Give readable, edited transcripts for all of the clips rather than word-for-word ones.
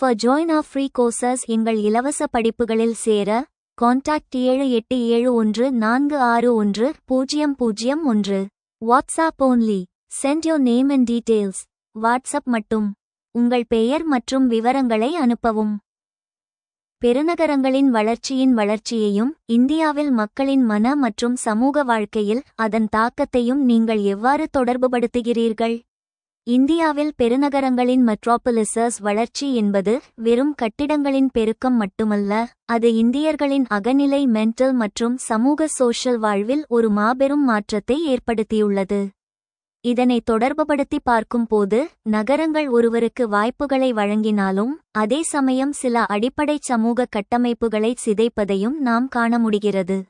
For join our free courses எங்கள் இலவச படிப்புகளில் சேர contact 7871461001. WhatsApp only. Send your name and details. WhatsApp மட்டும். உங்கள் பெயர் மற்றும் விவரங்களை அனுப்பவும். பெருநகரங்களின் வளர்ச்சியையும் இந்தியாவில் மக்களின் மன மற்றும் சமூக வாழ்க்கையில் அதன் தாக்கத்தையும் நீங்கள் எவ்வாறு தொடர்புபடுத்துகிறீர்கள்? இந்தியாவில் பெருநகரங்களின் மெட்ரோபாலிசஸ் வளர்ச்சி என்பது வெறும் கட்டிடங்களின் பெருக்கம் மட்டுமல்ல, அது இந்தியர்களின் அகநிலை மென்டல் மற்றும் சமூக சோஷியல் வாழ்வில் ஒரு மாபெரும் மாற்றத்தை ஏற்படுத்தியுள்ளது. இதனை தொடர்புபடுத்தி பார்க்கும்போது, நகரங்கள் ஒருவருக்கு வாய்ப்புகளை வழங்கினாலும் அதே சமயம் சில அடிப்படை சமூக கட்டமைப்புகளை சிதைப்பதையும் நாம் காண முடிகிறது.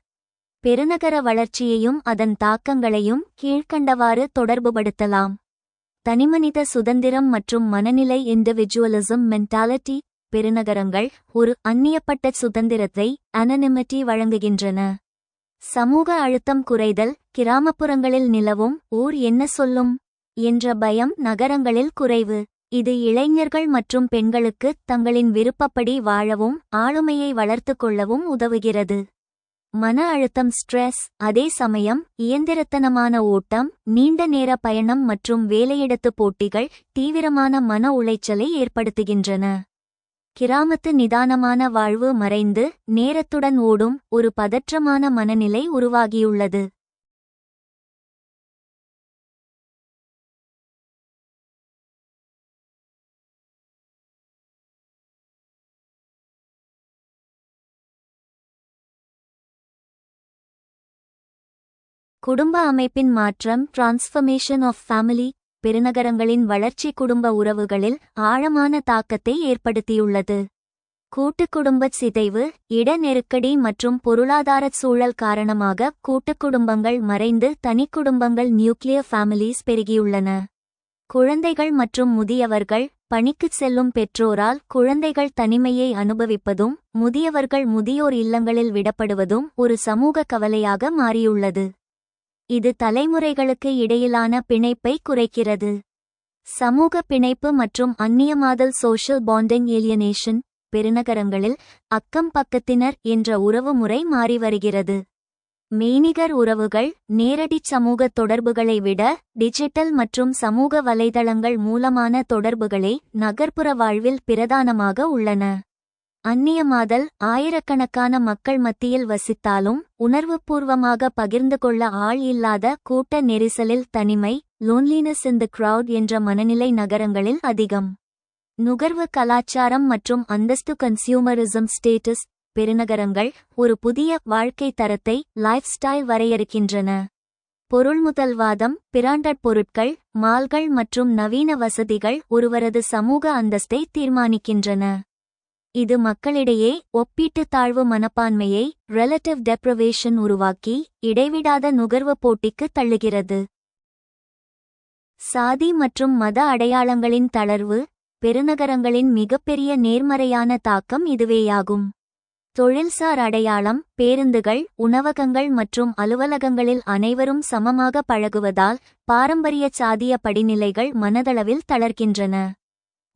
பெருநகர வளர்ச்சியையும் அதன் தாக்கங்களையும் கீழ்க்கண்டவாறு தொடர்புபடுத்தலாம். தனிமனித சுதந்திரம் மற்றும் மனநிலை இண்டிவிஜுவலிசம் மென்டாலிட்டி. பெருநகரங்கள் ஒரு அந்நியப்பட்ட சுதந்திரத்தை அனனிமிட்டி வழங்குகின்றன. சமூக அழுத்தம் குறைதல். கிராமப்புறங்களில் நிலவும் ஊர் என்ன சொல்லும் என்ற பயம் நகரங்களில் குறைவு. இது இளைஞர்கள் மற்றும் பெண்களுக்கு தங்களின் விருப்பப்படி வாழவும் ஆளுமையை வளர்த்துக் கொள்ளவும் உதவுகிறது. மன அழுத்தம் ஸ்ட்ரெஸ். அதே சமயம் இயந்திரத்தனமான ஓட்டம், நீண்ட நேர பயணம் மற்றும் வேலையிடத்து போட்டிகள் தீவிரமான மன உளைச்சலை ஏற்படுத்துகின்றன. கிராமத்து நிதானமான வாழ்வு மறைந்து நேரத்துடன் ஓடும் ஒரு பதற்றமான மனநிலை உருவாகியுள்ளது. குடும்ப அமைப்பின் மாற்றம். Transformation of family. பெருநகரங்களின் வளர்ச்சி குடும்ப உறவுகளில் ஆழமான தாக்கத்தை ஏற்படுத்தியுள்ளது. கூட்டுக் குடும்பச் சிதைவு. இட நெருக்கடி மற்றும் பொருளாதார சூழல் காரணமாக கூட்டுக் குடும்பங்கள் மறைந்து தனிக்குடும்பங்கள் நியூக்ளியர் ஃபேமிலிஸ் பெருகியுள்ளன. குழந்தைகள் மற்றும் முதியவர்கள். பணிக்குச் செல்லும் பெற்றோரால் குழந்தைகள் தனிமையை அனுபவிப்பதும் முதியவர்கள் முதியோர் இல்லங்களில் விடப்படுவதும் ஒரு சமூக கவலையாக மாறியுள்ளது. இது தலைமுறைகளுக்கு இடையிலான பிணைப்பை குறைக்கிறது. சமூக பிணைப்பு மற்றும் அந்நியமாதல். Social bonding alienation. பெருநகரங்களில் அக்கம் பக்கத்தினர் என்ற உறவு முறை மாறி வருகிறது. மெய்நிகர் உறவுகள் நேரடி சமூக தொடர்புகளை விட டிஜிட்டல் மற்றும் சமூக வலைதளங்கள் மூலமான தொடர்புகளே நகர்ப்புற வாழ்வில் பிரதானமாக உள்ளன. அந்நியமாதல். ஆயிரக்கணக்கான மக்கள் மத்தியில் வசித்தாலும் உணர்வுபூர்வமாக பகிர்ந்து கொள்ள ஆள் இல்லாத கூட்ட நெரிசலில் தனிமை. லோன்லினஸ் இன் தி கிரவுட் என்ற மனநிலை நகரங்களில் அதிகம். நுகர்வு கலாச்சாரம் மற்றும் அந்தஸ்து. Consumerism status. பெருநகரங்கள் ஒரு புதிய வாழ்க்கை தரத்தை லைஃப் ஸ்டைல் வரையறுக்கின்றன. பொருள்முதல்வாதம். பிராண்டட் பொருட்கள், மால்கள் மற்றும் நவீன வசதிகள் ஒருவரது சமூக அந்தஸ்தை தீர்மானிக்கின்றன. இது மக்களிடையே ஒப்பீட்டு தாழ்வு மனப்பான்மையை ரிலேட்டிவ் டெப்ரவேஷன் உருவாக்கி இடைவிடாத நுகர்வு போட்டிக்கு தள்ளுகிறது. சாதி மற்றும் மத அடையாளங்களின் தளர்வு. பெருநகரங்களின் மிகப்பெரிய நேர்மறையான தாக்கம் இதுவேயாகும். தொழில்சார் அடையாளம். பேருந்துகள், உணவகங்கள் மற்றும் அலுவலகங்களில் அனைவரும் சமமாக பழகுவதால் பாரம்பரிய சாதிய படிநிலைகள் மனதளவில் தளர்கின்றன.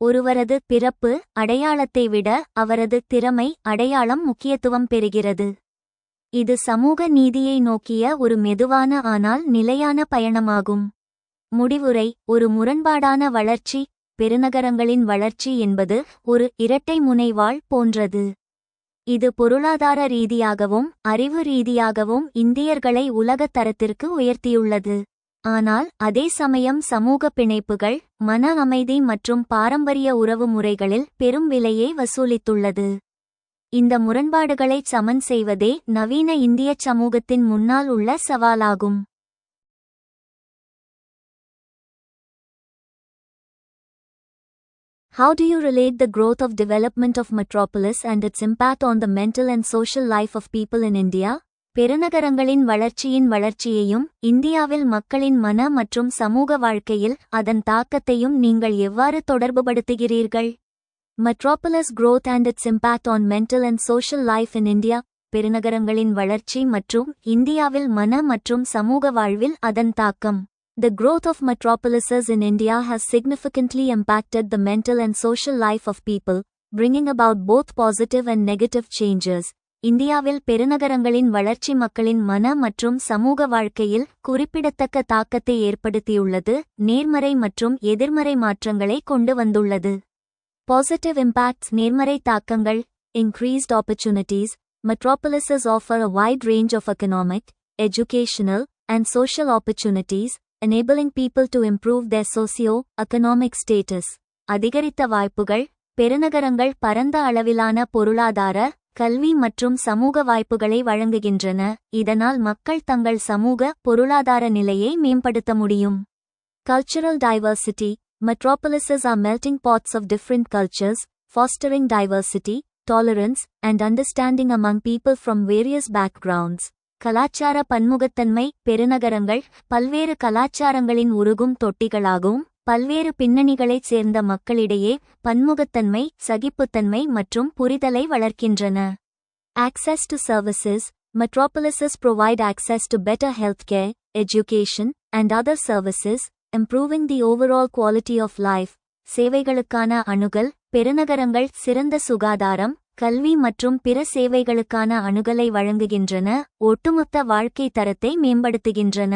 ஒருவரது பிறப்பு அடையாளத்தை விட அவரது திறமை அடையாளம் முக்கியத்துவம் பெறுகிறது. இது சமூக நீதியை நோக்கிய ஒரு மெதுவான ஆனால் நிலையான பயணமாகும். முடிவுரை. ஒரு முரண்பாடான வளர்ச்சி. பெருநகரங்களின் வளர்ச்சி என்பது ஒரு இரட்டை முனைவாள் போன்றது. இது பொருளாதார ரீதியாகவும் அறிவு ரீதியாகவும் இந்தியர்களை உலக தரத்திற்கு உயர்த்தியுள்ளது. ஆனால் அதே சமயம் சமூக பிணைப்புகள், மன அமைதி மற்றும் பாரம்பரிய உறவு முறைகளில் பெரும் விலையை வசூலித்துள்ளது. இந்த முரண்பாடுகளை சமன் செய்வதே நவீன இந்தியச் சமூகத்தின் முன்னால் உள்ள சவாலாகும். How do you relate the growth of development of metropolis and its impact on the mental and social life of people in India? பெருநகரங்களின் வளர்ச்சியையும் இந்தியாவில் மக்களின் மன மற்றும் சமூக வாழ்க்கையில் அதன் தாக்கத்தையும் நீங்கள் எவ்வாறு தொடர்புபடுத்துகிறீர்கள்? Metropolis growth and its impact on mental and social life in India. பெருநகரங்களின் வளர்ச்சி மற்றும் இந்தியாவில் மன மற்றும் சமூக வாழ்வில் அதன் தாக்கம். The growth of metropolises in India has significantly impacted the mental and social life of people, bringing about both positive and negative changes. இந்தியாவில் பெருநகரங்களின் வளர்ச்சி மக்களின் மன மற்றும் சமூக வாழ்க்கையில் குறிப்பிடத்தக்க தாக்கத்தை ஏற்படுத்தியுள்ளது, நேர்மறை மற்றும் எதிர்மறை மாற்றங்களை கொண்டு வந்துள்ளது. Positive impacts. நேர்மறை தாக்கங்கள். increased opportunities. Metropolises offer a wide range of economic, educational, and social opportunities, enabling people to improve their socio-economic status. அதிகரித்த வாய்ப்புகள். பெருநகரங்கள் பரந்த அளவிலான பொருளாதார, கல்வி மற்றும் சமூக வாய்ப்புகளை வழங்குகின்றன, இதனால் மக்கள் தங்கள் சமூக, பொருளாதார நிலையை மேம்படுத்த முடியும். Cultural diversity. Metropolises are melting pots of different cultures, fostering diversity, tolerance, and understanding among people from various backgrounds. கலாச்சார பன்முகத்தன்மை. பெருநகரங்கள் பல்வேறு கலாச்சாரங்களின் உருகும் தொட்டிகளாகவும், பல்வேறு பின்னணிகளைச் சேர்ந்த மக்களிடையே பன்முகத்தன்மை, சகிப்புத்தன்மை மற்றும் புரிதலை வளர்க்கின்றன. Access to services. Metropolises provide access to better healthcare, education, and other services, improving the overall quality of life. சேவைகளுக்கான அணுகல். பெருநகரங்கள் சிறந்த சுகாதாரம், கல்வி மற்றும் பிற சேவைகளுக்கான அணுகலை வழங்குகின்றன, ஒட்டுமொத்த வாழ்க்கை தரத்தை மேம்படுத்துகின்றன.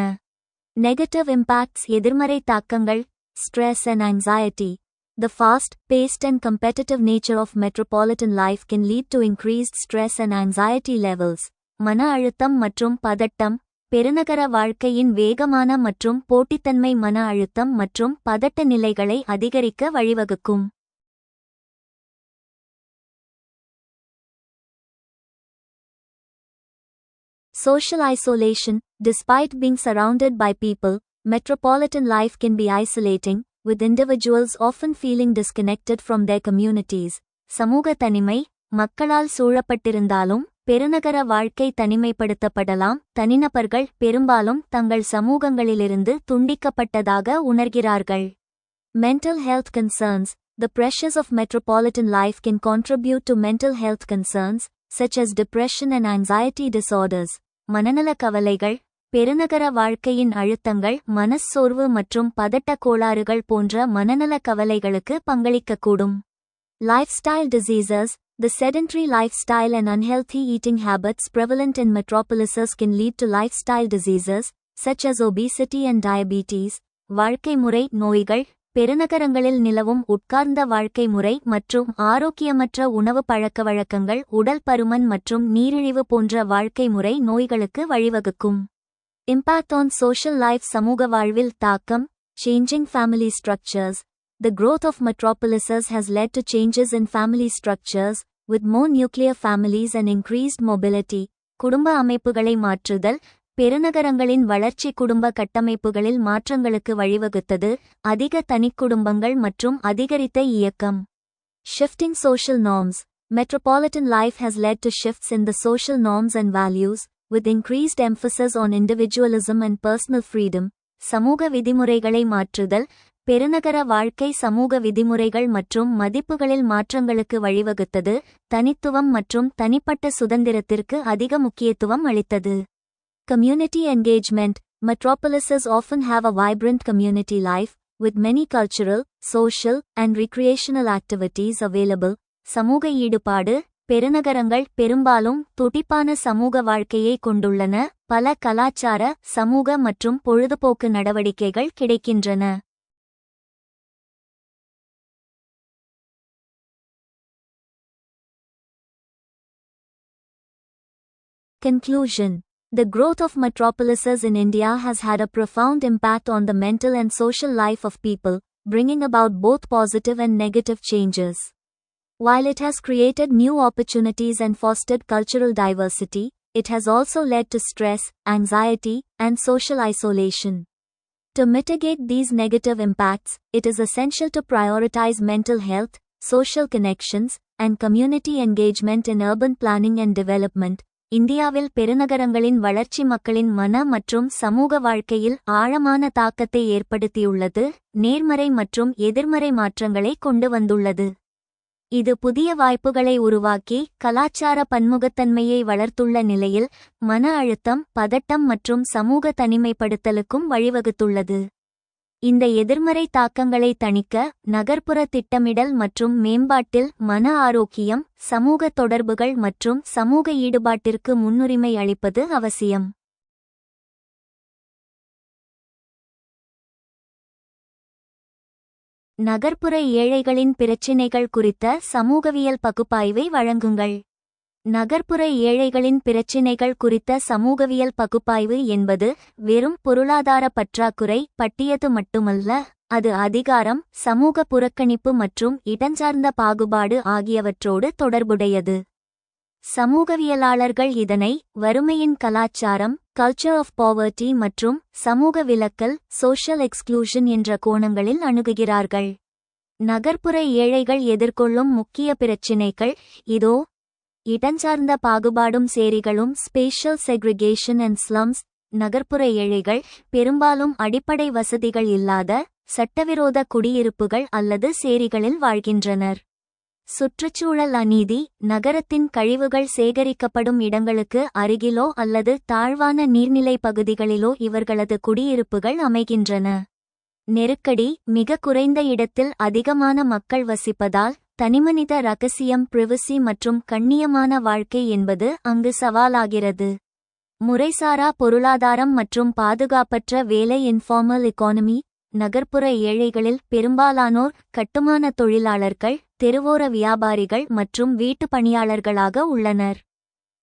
Negative impacts. எதிர்மறை தாக்கங்கள். Stress and anxiety. The fast-paced and competitive nature of metropolitan life can lead to increased stress and anxiety levels. மன அழுத்தம் மற்றும் பதட்டம். பெருநகர வாழ்க்கையின் வேகமான மற்றும் போட்டித்தன்மை மன அழுத்தம் மற்றும் பதட்ட நிலைகளை அதிகரிக்க வழிவகுக்கும். Social isolation. Despite being surrounded by people, metropolitan life can be isolating, with individuals often feeling disconnected from their communities. சமூக தனிமை. மக்களால் சூழப்பட்டிருந்தாலும் பெருநகர வாழ்க்கை தனிமைப்படுத்தப்படலாம், தனிநபர்கள் பெரும்பாலும் தங்கள் சமூகங்களிலிருந்து துண்டிக்கப்பட்டதாக உணர்கிறார்கள். Mental health concerns. The pressures of metropolitan life can contribute to mental health concerns, such as depression and anxiety disorders. மனநல கவலைகள். பெருநகர வாழ்க்கையின் அழுத்தங்கள் மனச்சோர்வு மற்றும் பதட்ட கோளாறுகள் போன்ற மனநல கவலைகளுக்கு பங்களிக்கக்கூடும். Lifestyle diseases. The sedentary lifestyle and unhealthy eating habits prevalent in metropolises can lead to lifestyle diseases, such as obesity and diabetes. வாழ்க்கை முறை நோய்கள். பெருநகரங்களில் நிலவும் உட்கார்ந்த வாழ்க்கை முறை மற்றும் ஆரோக்கியமற்ற உணவு பழக்கவழக்கங்கள் உடல் பருமன் மற்றும் நீரிழிவு போன்ற வாழ்க்கை முறை நோய்களுக்கு வழிவகுக்கும். Impact on social life. சமூக வாழ்வில் தாக்கம். Changing family structures. The growth of metropolises has led to changes in family structures, with more nuclear families and increased mobility. குடும்ப அமைப்புகளை மாற்றுதல். பெருநகரங்களின் வளர்ச்சி குடும்ப கட்டமைப்புகளில் மாற்றங்களுக்கு வழிவகுத்தது, அதிக தனிக்குடும்பங்கள் மற்றும் அதிகரித்த இயக்கம். Shifting social norms. Metropolitan life has led to shifts in the social norms and values, with increased emphasis on individualism and personal freedom. சமூக விதிமுறைகளை மாற்றுதல். பெருநகர வாழ்க்கை சமூக விதிமுறைகள் மற்றும் மதிப்புகளில் மாற்றங்களுக்கு வழிவகுத்தது, தனித்துவம் மற்றும் தனிப்பட்ட சுதந்திரத்திற்கு அதிக முக்கியத்துவம் அளித்தது. Community engagement. Metropolises often have a vibrant community life, with many cultural, social, and recreational activities available. சமூக ஈடுபாடு. பெருநகரங்கள் பெரும்பாலும் துடிப்பான சமூக வாழ்க்கையை கொண்டுள்ளன, பல கலாச்சார, சமூக மற்றும் பொழுதுபோக்கு நடவடிக்கைகள் கிடைக்கின்றன. Conclusion. The growth of metropolises in India has had a profound impact on the mental and social life of people, bringing about both positive and negative changes. While it has created new opportunities and fostered cultural diversity, it has also led to stress, anxiety, and social isolation. To mitigate these negative impacts, it is essential to prioritize mental health, social connections, and community engagement in urban planning and development. இந்தியாவில் பெருநகரங்களின் வளர்ச்சி மக்களின் மன மற்றும் சமூக வாழ்க்கையில் ஆழமான தாக்கத்தை ஏற்படுத்தியுள்ளது, நேர்மறை மற்றும் எதிர்மறை மாற்றங்களை கொண்டு வந்துள்ளது. இது புதிய வாய்ப்புகளை உருவாக்கி கலாச்சார பன்முகத்தன்மையை வளர்த்துள்ள நிலையில் மன அழுத்தம், பதட்டம் மற்றும் சமூக தனிமைப்படுத்தலுக்கும் வழிவகுத்துள்ளது. இந்த எதிர்மறை தாக்கங்களை தணிக்க நகர்ப்புற திட்டமிடல் மற்றும் மேம்பாட்டில் மன ஆரோக்கியம், சமூக தொடர்புகள் மற்றும் சமூக ஈடுபாட்டிற்கு முன்னுரிமை அளிப்பது அவசியம். நகர்ப்புற ஏழைகளின் பிரச்சினைகள் குறித்த சமூகவியல் பகுப்பாய்வை வழங்குங்கள். நகர்ப்புற ஏழைகளின் பிரச்சினைகள் குறித்த சமூகவியல் பகுப்பாய்வு என்பது வெறும் பொருளாதார பற்றாக்குறை பட்டியது மட்டுமல்ல, அது அதிகாரம், சமூக புறக்கணிப்பு மற்றும் இடஞ்சார்ந்த பாகுபாடு ஆகியவற்றோடு தொடர்புடையது. சமூகவியலாளர்கள் இதனை வறுமையின் கலாச்சாரம், கல்ச்சர் ஆஃப் பாவர்ட்டி மற்றும் சமூக விலக்கல், சோஷியல் எக்ஸ்க்ளூஷன் என்ற கோணங்களில் அணுகுகிறார்கள். நகர்ப்புற ஏழைகள் எதிர்கொள்ளும் முக்கிய பிரச்சினைகள் இதோ. இடஞ்சார்ந்த பாகுபாடும் சேரிகளும், ஸ்பேஷியல் செக்ரிகேஷன் அண்ட் ஸ்லம்ஸ். நகர்ப்புற ஏழைகள் பெரும்பாலும் அடிப்படை வசதிகள் இல்லாத, சட்டவிரோத குடியிருப்புகள் அல்லது சேரிகளில் வாழ்கின்றனர். சுற்றுச்சூழல் அநீதி. நகரத்தின் கழிவுகள் சேகரிக்கப்படும் இடங்களுக்கு அருகிலோ அல்லது தாழ்வான நீர்நிலை பகுதிகளிலோ இவர்களது குடியிருப்புகள் அமைகின்றன. நெருக்கடி. மிக குறைந்த இடத்தில் அதிகமான மக்கள் வசிப்பதால் தனிமனித இரகசியம், பிரிவசி மற்றும் கண்ணியமான வாழ்க்கை என்பது அங்கு சவாலாகிறது. முறைசாரா பொருளாதாரம் மற்றும் பாதுகாப்பற்ற வேலை, இன்ஃபார்மல் எக்கானமி. நகர்ப்புற ஏழைகளில் பெரும்பாலானோர் கட்டுமான தொழிலாளர்கள், தெருவோர வியாபாரிகள் மற்றும் வீட்டு பணியாளர்களாக உள்ளனர்.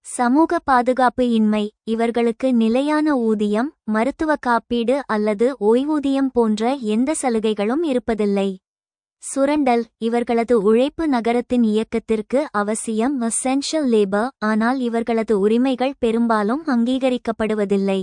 சமூக பாதுகாப்பு இன்மை. இவர்களுக்கு நிலையான ஊதியம், மருத்துவ காப்பீடு அல்லது ஓய்வூதியம் போன்ற எந்த சலுகைகளும் இருப்பதில்லை. சுரண்டல். இவர்களது உழைப்பு நகரத்தின் இயக்கத்திற்கு அவசியம், எசென்ஷியல் லேபர், ஆனால் இவர்களது உரிமைகள் பெரும்பாலும் அங்கீகரிக்கப்படுவதில்லை.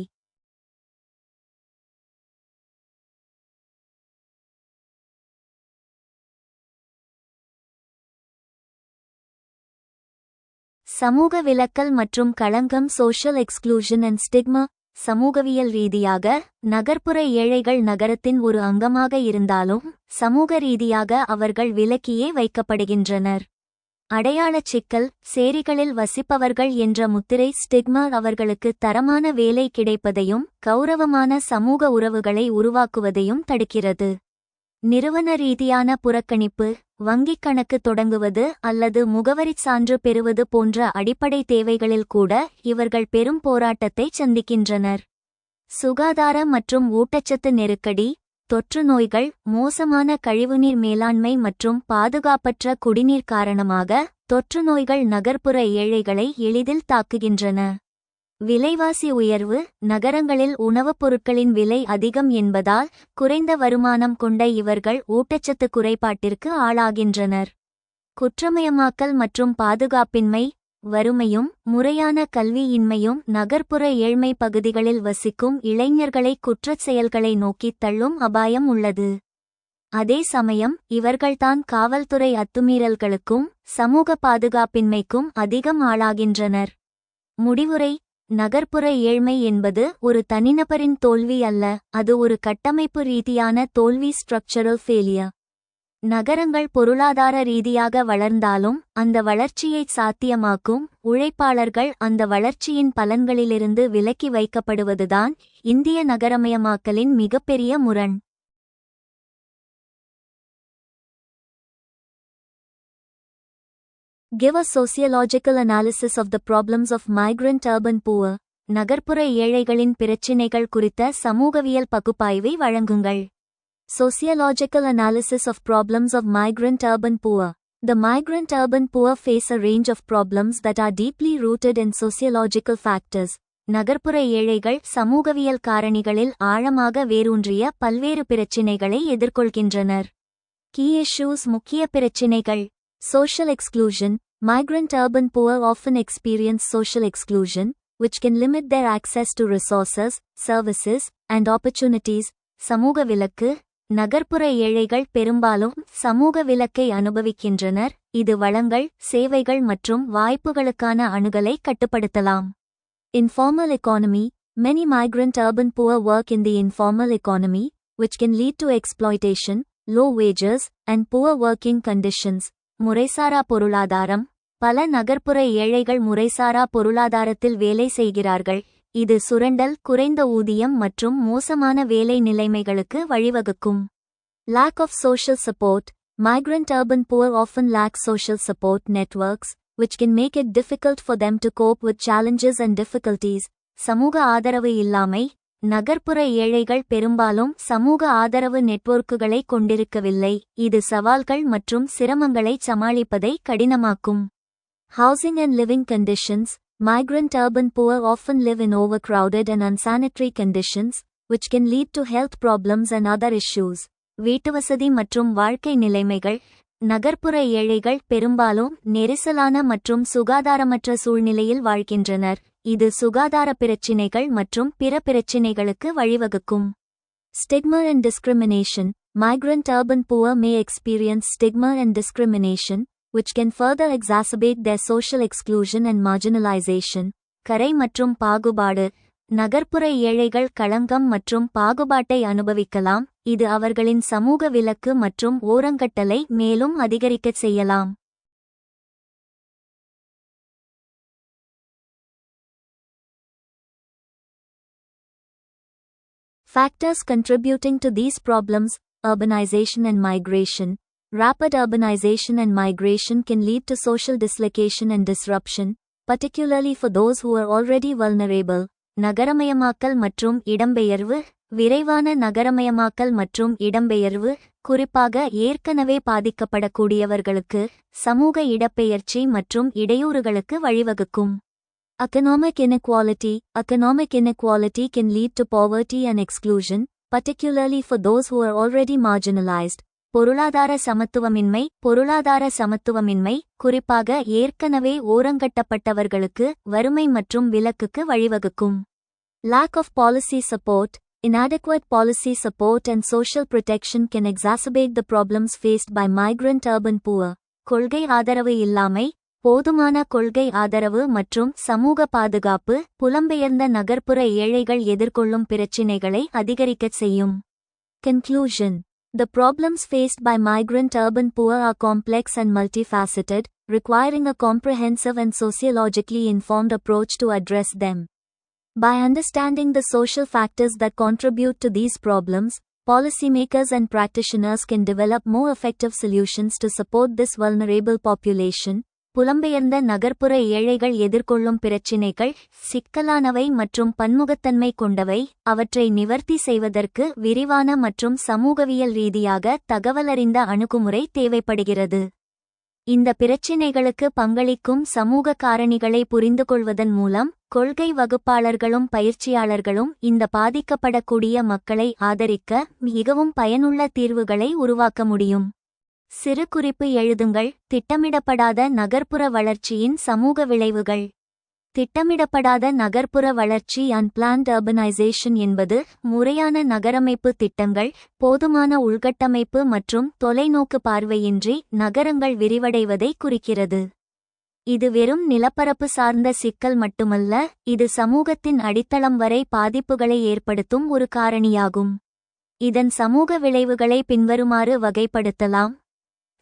சமூக விலக்கல் மற்றும் களங்கம், சோஷியல் எக்ஸ்க்ளூஷன் அண்ட் ஸ்டிக்மா. சமூகவியல் ரீதியாக நகர்ப்புற ஏழைகள் நகரத்தின் ஒரு அங்கமாக இருந்தாலும் சமூக ரீதியாக அவர்கள் விலக்கியே வைக்கப்படுகின்றனர். அடையாளச் சிக்கல். சேரிகளில் வசிப்பவர்கள் என்ற முத்திரை, ஸ்டிக்மா, அவர்களுக்கு தரமான வேலை கிடைப்பதையும் கௌரவமான சமூக உறவுகளை உருவாக்குவதையும் தடுக்கிறது. நிறுவன ரீதியான புறக்கணிப்பு. வங்கிக் கணக்கு தொடங்குவது அல்லது முகவரிச் சான்று பெறுவது போன்ற அடிப்படை தேவைகளில் கூட இவர்கள் பெரும் போராட்டத்தை சந்திக்கின்றனர். சுகாதார மற்றும் ஊட்டச்சத்து நெருக்கடி. தொற்று நோய்கள், மோசமான கழிவுநீர் மேலாண்மை மற்றும் பாதுகாப்பற்ற குடிநீர் காரணமாக தொற்று நோய்கள் நகர்ப்புற ஏழைகளை எளிதில் தாக்குகின்றன. விலைவாசி உயர்வு. நகரங்களில் உணவுப் பொருட்களின் விலை அதிகம் என்பதால் குறைந்த வருமானம் கொண்ட இவர்கள் ஊட்டச்சத்து குறைபாட்டிற்கு ஆளாகின்றனர். குற்றமயமாக்கல் மற்றும் பாதுகாப்பின்மை. வறுமையும் முறையான கல்வியின்மையும் நகர்ப்புற ஏழ்மை பகுதிகளில் வசிக்கும் இளைஞர்களை குற்றச் செயல்களை நோக்கித் தள்ளும் அபாயம் உள்ளது. அதே சமயம் இவர்கள்தான் காவல்துறை அத்துமீறல்களுக்கும் சமூக பாதுகாப்பின்மைக்கும் அதிகம் ஆளாகின்றனர். முடிவுரை. நகர்ப்புற ஏழ்மை என்பது ஒரு தனிநபரின் தோல்வி அல்ல, அது ஒரு கட்டமைப்பு ரீதியான தோல்வி, ஸ்ட்ரக்சரல் ஃபெயிலியர். நகரங்கள் பொருளாதார ரீதியாக வளர்ந்தாலும் அந்த வளர்ச்சியை சாத்தியமாக்கும் உழைப்பாளர்கள் அந்த வளர்ச்சியின் பலன்களிலிருந்து விலக்கி வைக்கப்படுவதுதான் இந்திய நகரமயமாக்கலின் மிகப்பெரிய முரண். Give a sociological analysis of the problems of migrant urban poor. நகர்ப்புற ஏழைகளின் பிரச்சினைகள் குறித்த சமூகவியல் பகுப்பாய்வை வழங்குங்கள். Sociological analysis of problems of migrant urban poor. The migrant urban poor face a range of problems that are deeply rooted in sociological factors. நகர்ப்புற ஏழைகள் சமூகவியல் காரணிகளில் ஆழமாக வேரூன்றிய பல்வேறு பிரச்சினைகளை எதிர்கொள்கின்றனர். Key issues. முக்கிய பிரச்சினைகள். Social exclusion. Migrant urban poor often experience social exclusion, which can limit their access to resources, services, and opportunities. சமூக விலக்கு. நகர்ப்புற ஏழைகள் பெரும்பாலும் சமூக விலக்கை அனுபவிக்கின்றனர், இது வளங்கள், சேவைகள் மற்றும் வாய்ப்புகளுக்கான அணுகலை கட்டுப்படுத்தலாம். Informal economy. Many migrant urban poor work in the informal economy, which can lead to exploitation, low wages, and poor working conditions. முறைசாரா பொருளாதாரம். பல நகர்ப்புற ஏழைகள் முறைசாரா பொருளாதாரத்தில் வேலை செய்கிறார்கள், இது சுரண்டல், குறைந்த ஊதியம் மற்றும் மோசமான வேலை நிலைமைகளுக்கு வழிவகுக்கும். Lack of social support. Migrant urban poor often lack social support networks, which can make it difficult for them to cope with challenges and difficulties. சமூக ஆதரவு இல்லாமை. நகர்ப்புற ஏழைகள் பெரும்பாலும் சமூக ஆதரவு நெட்வொர்க்குகளை கொண்டிருக்கவில்லை, இது சவால்கள் மற்றும் சிரமங்களை சமாளிப்பதை கடினமாக்கும். Housing and living conditions. Migrant urban poor often live in overcrowded and unsanitary conditions, which can lead to health problems and other issues. வீட்டுவசதி மற்றும் வாழ்க்கை நிலைமைகள். நகர்ப்புற ஏழைகள் பெரும்பாலும் நெரிசலான மற்றும் சுகாதாரமற்ற சூழ்நிலையில் வாழ்கின்றனர், இது சுகாதார பிரச்சினைகள் மற்றும் பிற பிரச்சினைகளுக்கு வழிவகுக்கும். Stigma and discrimination. Migrant urban poor may experience stigma and discrimination, which can further exacerbate their social exclusion and marginalization. கரை மற்றும் பாகுபாடு. நகர்ப்புற ஏழைகள் களங்கம் மற்றும் பாகுபாட்டை அனுபவிக்கலாம், இது அவர்களின் சமூக விலக்கு மற்றும் ஓரங்கட்டலை மேலும் அதிகரிக்கச் செய்யலாம். Factors contributing to these problems. Urbanization and migration. Rapid urbanization and migration can lead to social dislocation and disruption, particularly for those who are already vulnerable. நகரமயமாக்கல் மற்றும் இடம்பெயர்வு. விரைவான நகரமயமாக்கல் மற்றும் இடம்பெயர்வு, குறிப்பாக ஏற்கனவே பாதிக்கப்படக்கூடியவர்களுக்கு, சமூக இடப்பெயர்ச்சி மற்றும் இடையூறுகளுக்கு வழிவகுக்கும். Economic inequality. Economic inequality can lead to poverty and exclusion, particularly for those who are already marginalized. பொருளாதார சமத்துவமின்மை. பொருளாதார சமத்துவமின்மை, குறிப்பாக ஏற்கனவே ஓரங்கட்டப்பட்டவர்களுக்கு வறுமை மற்றும் விலக்குக்கு வழிவகுக்கும். Lack of policy support. Inadequate policy support and social protection can exacerbate the problems faced by migrant urban poor. கொள்கை ஆதரவு இல்லாமை. போதுமான கொள்கை ஆதரவு மற்றும் சமூக பாதுகாப்பு புலம்பெயர்ந்த நகர்ப்புற ஏழைகள் எதிர்கொள்ளும் பிரச்சினைகளை அதிகரிக்கச் செய்யும். Conclusion. The problems faced by migrant urban poor are complex and multifaceted, requiring a comprehensive and sociologically informed approach to address them. By understanding the social factors that contribute to these problems, policymakers and practitioners can develop more effective solutions to support this vulnerable population. புலம்பெயர்ந்த நகர்ப்புற ஏழைகள் எதிர்கொள்ளும் பிரச்சினைகள் சிக்கலானவை மற்றும் பன்முகத்தன்மை கொண்டவை, அவற்றை நிவர்த்தி செய்வதற்கு விரிவான மற்றும் சமூகவியல் ரீதியாக தகவலறிந்த அணுகுமுறை தேவைப்படுகிறது. இந்த பிரச்சினைகளுக்கு பங்களிக்கும் சமூக காரணிகளை புரிந்துகொள்வதன் மூலம் கொள்கை வகுப்பாளர்களும் பயிற்சியாளர்களும் இந்த பாதிக்கப்படக்கூடிய மக்களை ஆதரிக்க மிகவும் பயனுள்ள தீர்வுகளை உருவாக்க முடியும். சிறு குறிப்பு எழுதுங்கள். திட்டமிடப்படாத நகர்ப்புற வளர்ச்சியின் சமூக விளைவுகள். திட்டமிடப்படாத நகர்ப்புற வளர்ச்சி அன்பிளான்ட் அர்பனைசேஷன் என்பது முறையான நகரமைப்பு திட்டங்கள், போதுமான உள்கட்டமைப்பு மற்றும் தொலைநோக்கு பார்வையின்றி நகரங்கள் விரிவடைவதை குறிக்கிறது. இது வெறும் நிலப்பரப்பு சார்ந்த சிக்கல் மட்டுமல்ல, இது சமூகத்தின் அடித்தளம் வரை பாதிப்புகளை ஏற்படுத்தும் ஒரு காரணியாகும். இதன் சமூக விளைவுகளை பின்வருமாறு வகைப்படுத்தலாம்.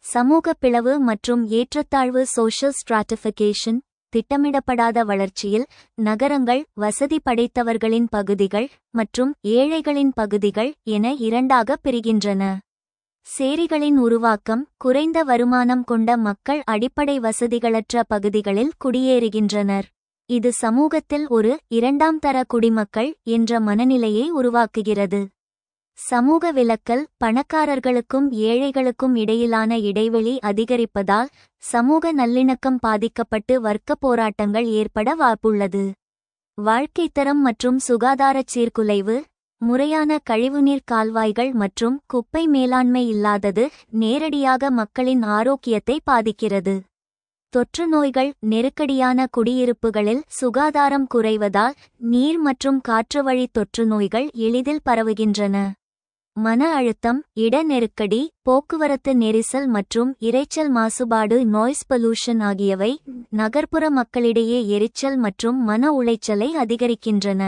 சமூக பிளவு மற்றும் ஏற்றத்தாழ்வு. Social stratification. திட்டமிடப்படாத வளர்ச்சியில் நகரங்கள் வசதி படைத்தவர்களின் பகுதிகள் மற்றும் ஏழைகளின் பகுதிகள் என இரண்டாக பிரிகின்றன. சேரிகளின் உருவாக்கம். குறைந்த வருமானம் கொண்ட மக்கள் அடிப்படை வசதிகளற்ற பகுதிகளில் குடியேறுகின்றனர். இது சமூகத்தில் ஒரு இரண்டாம் தர குடிமக்கள் என்ற மனநிலையை உருவாக்குகிறது. சமூக விலக்கல். பணக்காரர்களுக்கும் ஏழைகளுக்கும் இடையிலான இடைவெளி அதிகரிப்பதால் சமூக நல்லிணக்கம் பாதிக்கப்பட்டு வர்க்க போராட்டங்கள் ஏற்பட வாய்ப்புள்ளது. வாழ்க்கைத்தரம் மற்றும் சுகாதாரச் சீர்குலைவு. முறையான கழிவுநீர் கால்வாய்கள் மற்றும் குப்பை மேலாண்மை இல்லாதது நேரடியாக மக்களின் ஆரோக்கியத்தை பாதிக்கிறது. தொற்று நோய்கள். நெருக்கடியான குடியிருப்புகளில் சுகாதாரம் குறைவதால் நீர் மற்றும் காற்றுவழி தொற்று நோய்கள் எளிதில் பரவுகின்றன. மன அழுத்தம். இட நெருக்கடி, போக்குவரத்து நெரிசல் மற்றும் இரைச்சல் மாசுபாடு நாய்ஸ் பொல்யூஷன் ஆகியவை நகர்ப்புற மக்களிடையே எரிச்சல் மற்றும் மன உளைச்சலை அதிகரிக்கின்றன.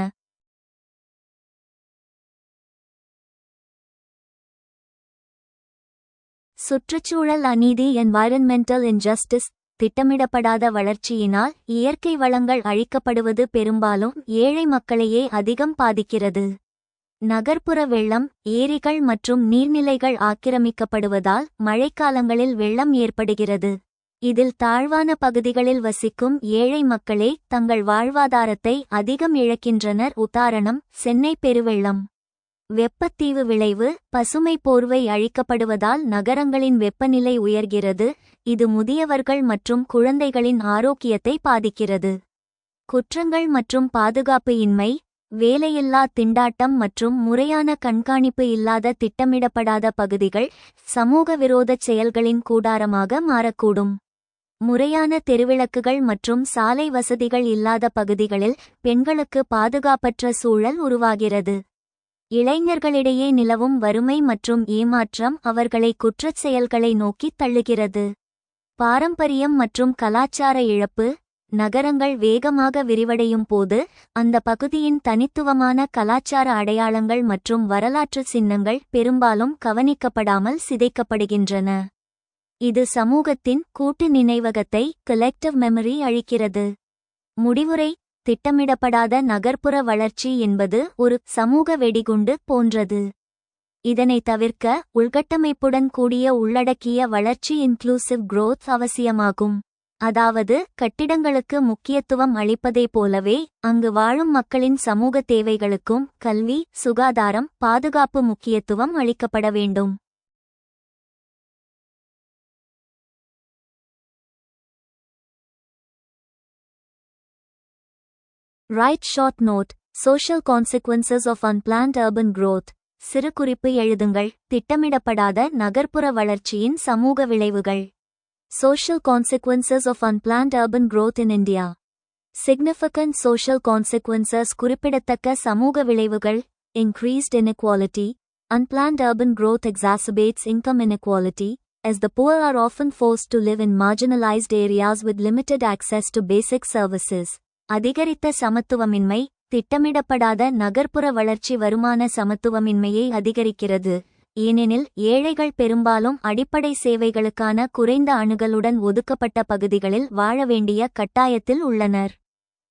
சுற்றுச்சூழல் அநீதி. Environmental injustice. திட்டமிடப்படாத வளர்ச்சியினால் இயற்கை வளங்கள் அழிக்கப்படுவது பெரும்பாலும் ஏழை மக்களையே அதிகம் பாதிக்கிறது. நகர்ப்புற வெள்ளம், ஏரிகள் மற்றும் நீர்நிலைகள் ஆக்கிரமிக்கப்படுவதால் மழைக்காலங்களில் வெள்ளம் ஏற்படுகிறது. இதில் தாழ்வான பகுதிகளில் வசிக்கும் ஏழை மக்களே தங்கள் வாழ்வாதாரத்தை அதிகம் இழக்கின்றனர். உதாரணம், சென்னை பெருவெள்ளம். வெப்பத்தீவு விளைவு: பசுமை போர்வை அழிக்கப்படுவதால் நகரங்களின் வெப்பநிலை உயர்கிறது. இது முதியவர்கள் மற்றும் குழந்தைகளின் ஆரோக்கியத்தை பாதிக்கிறது. குற்றங்கள் மற்றும் பாதுகாப்பு இன்மை: வேலையில்லா திண்டாட்டம் மற்றும் முறையான கண்காணிப்பு இல்லாத திட்டமிடப்படாத பகுதிகள் சமூக விரோதச் செயல்களின் கூடாரமாக மாறக்கூடும். முறையான தெருவிளக்குகள் மற்றும் சாலை வசதிகள் இல்லாத பகுதிகளில் பெண்களுக்கு பாதுகாப்பற்ற சூழல் உருவாகிறது. இளைஞர்களிடையே நிலவும் வறுமை மற்றும் ஏமாற்றம் அவர்களை குற்றச் செயல்களை நோக்கித் தள்ளுகிறது. பாரம்பரியம் மற்றும் கலாச்சார இழப்பு: நகரங்கள் வேகமாக விரிவடையும் போது அந்த பகுதியின் தனித்துவமான கலாச்சார அடையாளங்கள் மற்றும் வரலாற்று சின்னங்கள் பெரும்பாலும் கவனிக்கப்படாமல் சிதைக்கப்படுகின்றன. இது சமூகத்தின் கூட்டு நினைவகத்தை கலெக்டிவ் மெமரி அழிக்கிறது. முடிவுரை: திட்டமிடப்படாத நகர்ப்புற வளர்ச்சி என்பது ஒரு சமூக வெடிகுண்டு போன்றது. இதனை தவிர்க்க உள்கட்டமைப்புடன் கூடிய உள்ளடக்கிய வளர்ச்சி இன்க்ளூசிவ் growth அவசியமாகும். அதாவது, கட்டிடங்களுக்கு முக்கியத்துவம் அளிப்பதைப் போலவே அங்கு வாழும் மக்களின் சமூக தேவைகளுக்கும் கல்வி, சுகாதாரம், பாதுகாப்பு முக்கியத்துவம் அளிக்கப்பட வேண்டும். Write short note: Social consequences of unplanned urban growth. சிறு குறிப்பு எழுதுங்கள்: திட்டமிடப்படாத நகர்ப்புற வளர்ச்சியின் சமூக விளைவுகள். Social consequences of unplanned urban growth in India. Significant social consequences: குறிப்பிடத்தக்க சமூக விளைவுகள். Increased inequality. Unplanned urban growth exacerbates income inequality, as the poor are often forced to live in marginalized areas with limited access to basic services. அதிகரித்த சமத்துவமின்மை: திட்டமிடப்படாத நகர்ப்புற வளர்ச்சி வருமான சமத்துவமின்மையை அதிகரிக்கிறது, ஏனெனில் ஏழைகள் பெரும்பாலும் அடிப்படை சேவைகளுக்கான குறைந்த அணுகலுடன் ஒதுக்கப்பட்ட பகுதிகளில் வாழ வேண்டிய கட்டாயத்தில் உள்ளனர்.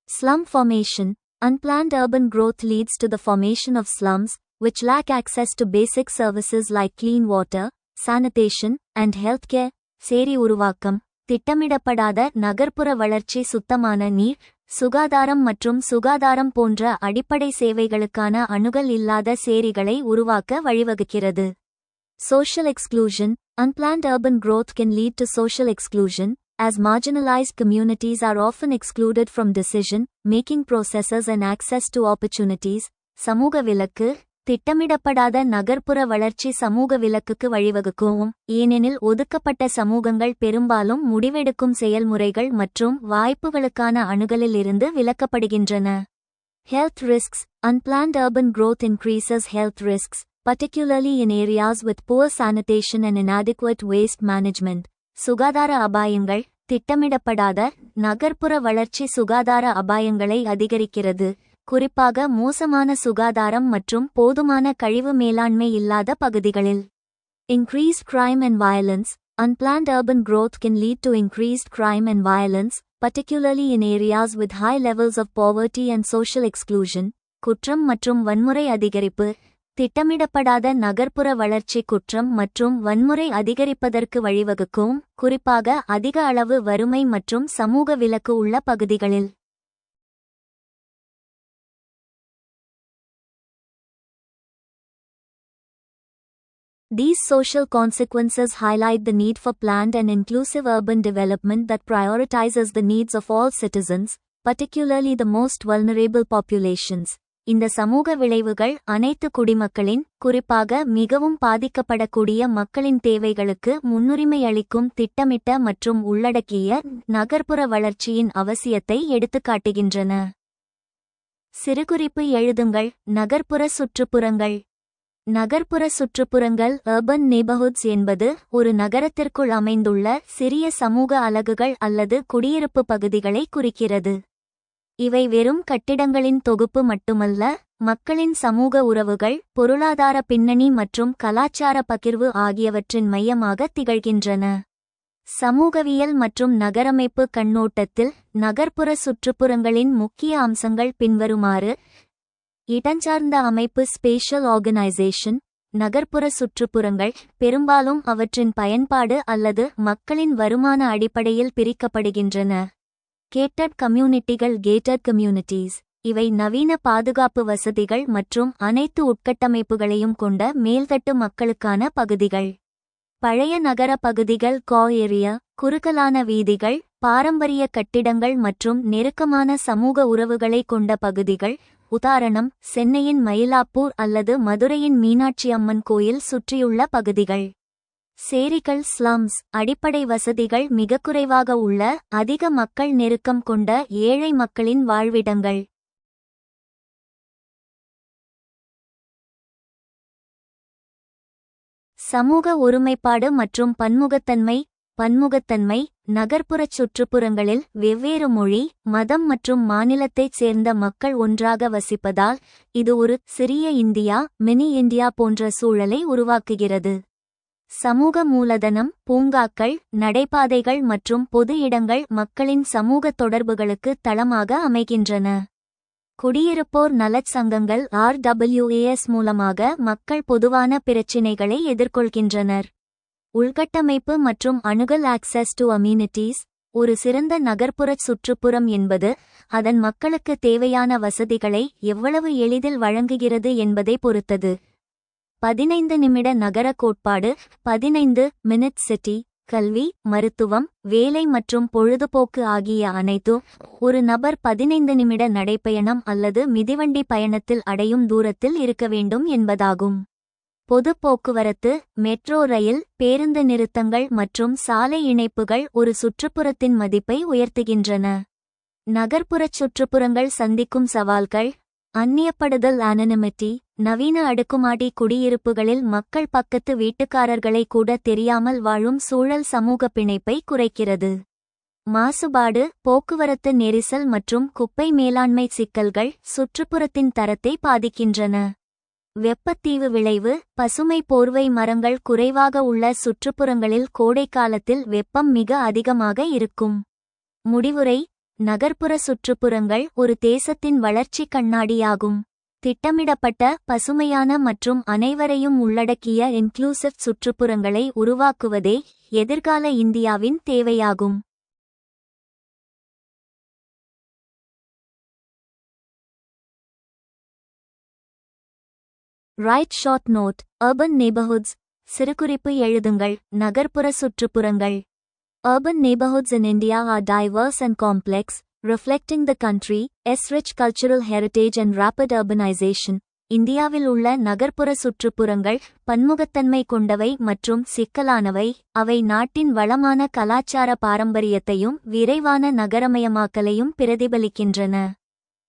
Slum formation. Unplanned urban growth leads to the formation of slums, which lack access to basic services like clean water, sanitation, and healthcare. சேரி உருவாக்கம்: திட்டமிடப்படாத நகர்ப்புற வளர்ச்சி சுத்தமான நீர், சுகாதாரம் மற்றும் சுகாதாரம் போன்ற அடிப்படை சேவைகளுக்கான அணுகல் இல்லாத சேரிகளை உருவாக்க வழிவகுக்கிறது. Social exclusion. Unplanned urban growth can lead to social exclusion, as marginalized communities are often excluded from decision-making processes and access to opportunities. சமூக விலக்கு: திட்டமிடப்படாத நகர்ப்புற வளர்ச்சி சமூக விலக்குக்கு வழிவகுக்கும், ஏனெனில் ஒதுக்கப்பட்ட சமூகங்கள் பெரும்பாலும் முடிவெடுக்கும் செயல்முறைகள் மற்றும் வாய்ப்புகளுக்கான அணுகலில் இருந்து விலக்கப்படுகின்றன. Health risks. Unplanned urban growth increases health risks, particularly in areas with poor sanitation and inadequate waste management. சுகாதார அபாயங்கள்: திட்டமிடப்படாத நகர்ப்புற வளர்ச்சி சுகாதார அபாயங்களை அதிகரிக்கிறது, குறிப்பாக மோசமான சுகாதாரம் மற்றும் போதுமான கழிவு மேலாண்மை இல்லாத பகுதிகளில். Increased crime and violence. Unplanned urban growth can lead to increased crime and violence, particularly in areas with high levels of poverty and social exclusion. குற்றம் மற்றும் வன்முறை அதிகரிப்பு: திட்டமிடப்படாத நகர்ப்புற வளர்ச்சி குற்றம் மற்றும் வன்முறை அதிகரிப்பதற்கு வழிவகுக்கும், குறிப்பாக அதிக அளவு வறுமை மற்றும் சமூக விலக்கு உள்ள பகுதிகளில். These social consequences highlight the need for planned and inclusive urban development that prioritizes the needs of all citizens, particularly the most vulnerable populations. இந்த சமூக விளைவுகள் அனைத்து குடிமக்களின், குறிப்பாக மிகவும் பாதிக்கப்படக்கூடிய மக்களின் தேவைகளுக்கு முன்னுரிமை அளிக்கும் திட்டமிட்ட மற்றும் உள்ளடக்கிய நகர்ப்புற வளர்ச்சியின் அவசியத்தை எடுத்துக்காட்டுகின்றன. சிறுகுறிப்பு எழுதுங்கள்: நகர்ப்புற சுற்றுப்புறங்கள். நகர்ப்புற சுற்றுப்புறங்கள் அர்பன் நெய்பர்ஹுட்ஸ் என்பது ஒரு நகரத்திற்குள் அமைந்துள்ள சிறிய சமூக அலகுகள் அல்லது குடியிருப்பு பகுதிகளை குறிக்கிறது. இவை வெறும் கட்டிடங்களின் தொகுப்பு மட்டுமல்ல, மக்களின் சமூக உறவுகள், பொருளாதார பின்னணி மற்றும் கலாச்சார பகிர்வு ஆகியவற்றின் மையமாக திகழ்கின்றன. சமூகவியல் மற்றும் நகரமைப்பு கண்ணோட்டத்தில் நகர்ப்புற சுற்றுப்புறங்களின் முக்கிய அம்சங்கள் பின்வருமாறு. இடஞ்சார்ந்த அமைப்பு ஸ்பேஷியல் ஆர்கனைசேஷன். நகர்ப்புற சுற்றுப்புறங்கள் பெரும்பாலும் அவற்றின் பயன்பாடு அல்லது மக்களின் வருமான அடிப்படையில் பிரிக்கப்படுகின்றன. கேட்டட் கம்யூனிட்டிகள் கேட்டட் கம்யூனிட்டிஸ். இவை நவீன பாதுகாப்பு வசதிகள் மற்றும் அனைத்து உட்கட்டமைப்புகளையும் கொண்ட மேல்தட்டு மக்களுக்கான பகுதிகள். பழைய நகர பகுதிகள் கோ ஏரியா. குறுகலான வீதிகள், பாரம்பரிய கட்டிடங்கள் மற்றும் நெருக்கமான சமூக உறவுகளை கொண்ட பகுதிகள். உதாரணம், சென்னையின் மயிலாப்பூர் அல்லது மதுரையின் மீனாட்சி அம்மன் கோயில் சுற்றியுள்ள பகுதிகள். சேரிகள் ஸ்லம்ஸ். அடிப்படை வசதிகள் மிக குறைவாக உள்ள, அதிக மக்கள் நெருக்கம் கொண்ட ஏழை மக்களின் வாழ்விடங்கள். சமூக ஒருமைப்பாடு மற்றும் பன்முகத்தன்மை. பன்முகத்தன்மை நகர்ப்புறச் சுற்றுப்புறங்களில் வெவ்வேறு மொழி, மதம் மற்றும் மாநிலத்தைச் சேர்ந்த மக்கள் ஒன்றாக வசிப்பதால் இது ஒரு சிறிய இந்தியா, மினி இந்தியா போன்ற சூழலை உருவாக்குகிறது. சமூக மூலதனம், பூங்காக்கள், நடைபாதைகள் மற்றும் பொது இடங்கள் மக்களின் சமூக தொடர்புகளுக்கு தளமாக அமைகின்றன. குடியிருப்போர் நலச் சங்கங்கள் RWAS மூலமாக மக்கள் பொதுவான பிரச்சினைகளை எதிர்கொள்கின்றனர். உள்கட்டமைப்பு மற்றும் அணுகல் ஆக்சஸ் டு அம்யூனிட்டிஸ். ஒரு சிறந்த நகர்ப்புறச் சுற்றுப்புறம் என்பது அதன் மக்களுக்கு தேவையான வசதிகளை எவ்வளவு எளிதில் வழங்குகிறது என்பதை பொறுத்தது. 15 நிமிட நகர கோட்பாடு. 15 மினிட் சிட்டி. கல்வி, மருத்துவம், வேலை மற்றும் பொழுதுபோக்கு ஆகிய அனைத்தும் ஒரு நபர் 15 நிமிட நடைப்பயணம் அல்லது மிதிவண்டி பயணத்தில் அடையும் தூரத்தில் இருக்க வேண்டும் என்பதாகும். பொது போக்குவரத்து, மெட்ரோ ரயில், பேருந்து நிறுத்தங்கள் மற்றும் சாலை இணைப்புகள் ஒரு சுற்றுப்புறத்தின் மதிப்பை உயர்த்துகின்றன. நகர்ப்புறச் சுற்றுப்புறங்கள் சந்திக்கும் சவால்கள். அந்நியப்படுதல் அனனிமிட்டி. நவீன அடுக்குமாடி குடியிருப்புகளில் மக்கள் பக்கத்து வீட்டுக்காரர்களை கூட தெரியாமல் வாழும் சூழல் சமூக பிணைப்பை குறைக்கிறது. மாசுபாடு, போக்குவரத்து நெரிசல் மற்றும் குப்பை மேலாண்மை சிக்கல்கள் சுற்றுப்புறத்தின் தரத்தை பாதிக்கின்றன. வெப்பத்தீவு விளைவு. பசுமை போர்வை மரங்கள் குறைவாக உள்ள சுற்றுப்புறங்களில் கோடைக்காலத்தில் வெப்பம் மிக அதிகமாக இருக்கும். முடிவுரை. நகர்ப்புற சுற்றுப்புறங்கள் ஒரு தேசத்தின் வளர்ச்சி கண்ணாடியாகும். திட்டமிடப்பட்ட, பசுமையான மற்றும் அனைவரையும் உள்ளடக்கிய இன்க்ளூசிவ் சுற்றுப்புறங்களை உருவாக்குவதே எதிர்கால இந்தியாவின் தேவையாகும். Write short note. Urban neighbourhoods. சிறுகுறிப்பு எழுதுங்கள். நகர்ப்புற சுற்றுப்புறங்கள். Urban neighborhoods in India are diverse and complex, reflecting the country's rich cultural heritage and rapid urbanization. இந்தியாவில் உள்ள நகர்ப்புற சுற்றுப்புறங்கள் பன்முகத்தன்மை கொண்டவை மற்றும் சிக்கலானவை. அவை நாட்டின் வளமான கலாச்சார பாரம்பரியத்தையும் விரைவான நகரமயமாக்கலையும் பிரதிபலிக்கின்றன.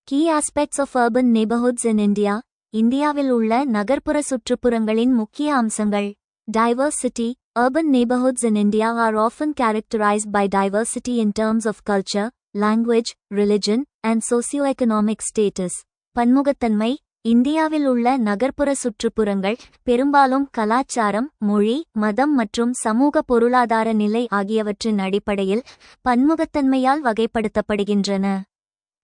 Key aspects of urban neighborhoods in India. இந்தியாவில் உள்ள நகர்ப்புற சுற்றுப்புறங்களின் முக்கிய அம்சங்கள். Diversity. Urban neighborhoods in India are often characterized by diversity in terms of culture, language, religion, and socio-economic status. பன்முகத்தன்மை. இந்தியாவில் உள்ள நகர்ப்புற சுற்றுப்புறங்கள் பெரும்பாலும் கலாச்சாரம், மொழி, மதம் மற்றும் சமூக பொருளாதார நிலை ஆகியவற்றின் அடிப்படையில் பன்முகத்தன்மையால் வகைப்படுத்தப்படுகின்றன.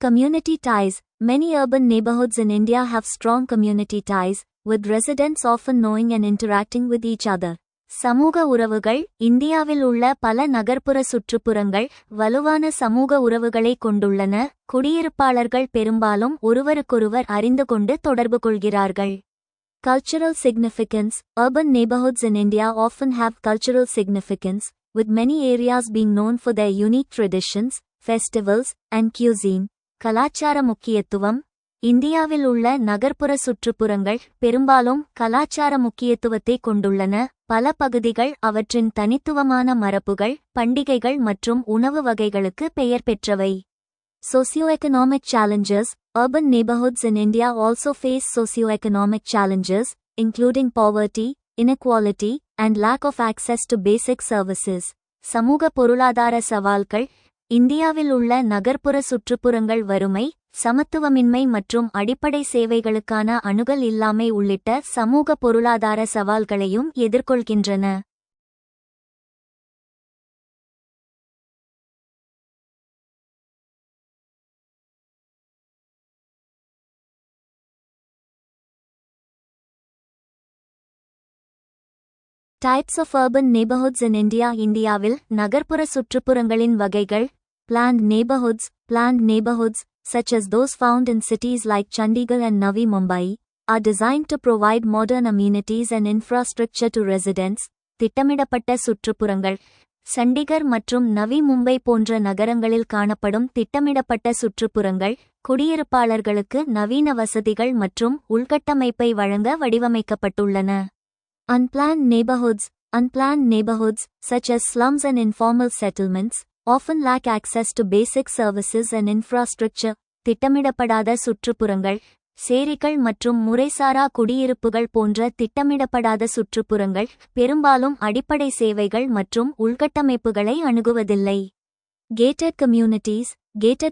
Community ties. Many urban neighborhoods in India have strong community ties, with residents often knowing and interacting with each other. சமூக உறவுகள். இந்தியாவில் உள்ள பல நகர்ப்புற சுற்றுப்புறங்கள் வலுவான சமூக உறவுகளை கொண்டுள்ளன. குடியிருப்பாளர்கள் பெரும்பாலும் ஒருவருக்கொருவர் அறிந்து கொண்டு தொடர்பு கொள்கிறார்கள். Cultural significance. Urban neighborhoods in India often have cultural significance, with many areas being known for their unique traditions, festivals, and cuisine. கலாச்சார முக்கியத்துவம். இந்தியாவில் உள்ள நகர்ப்புற சுற்றுப்புறங்கள் பெரும்பாலும் கலாச்சார முக்கியத்துவத்தை கொண்டுள்ளன. பல பகுதிகள் அவற்றின் தனித்துவமான மரபுகள், பண்டிகைகள் மற்றும் உணவு வகைகளுக்கு பெயர் பெற்றவை. Socioeconomic challenges. Urban neighborhoods in India also face socioeconomic challenges, including poverty, inequality, and lack of access to basic services. சமூக பொருளாதார சவால்கள். இந்தியாவில் உள்ள நகர்ப்புற சுற்றுப்புறங்கள் வறுமை, சமத்துவமின்மை மற்றும் அடிப்படை சேவைகளுக்கான அணுகல் இல்லாமை உள்ளிட்ட சமூக பொருளாதார சவால்களையும் எதிர்கொள்கின்றன. Types of urban neighborhoods in India. இந்தியாவில் நகர்ப்புற சுற்றுப்புறங்களின் வகைகள். Planned neighborhoods, such as those found in cities like Chandigarh and Navi Mumbai, are designed to provide modern amenities and infrastructure to residents. திட்டமிடப்பட்ட சுற்றுப்புறங்கள். சண்டிகர் மற்றும் நவி மும்பை போன்ற நகரங்களில் காணப்படும் திட்டமிடப்பட்ட சுற்றுப்புறங்கள் குடியிருப்பாளர்களுக்கு நவீன வசதிகள் மற்றும் உள்கட்டமைப்பை வழங்க வடிவமைக்கப்பட்டுள்ளன. Unplanned neighborhoods, such as slums and informal settlements, often lack access to basic services and infrastructure. திட்டமிடப்படாத சுற்றுப்புறங்கள். சேரிகள் மற்றும் முறைசாரா குடியிருப்புகள் போன்ற திட்டமிடப்படாத சுற்றுப்புறங்கள் பெரும்பாலும் அடிப்படை சேவைகள் மற்றும் உள்கட்டமைப்புகளை அணுகுவதில்லை. Gated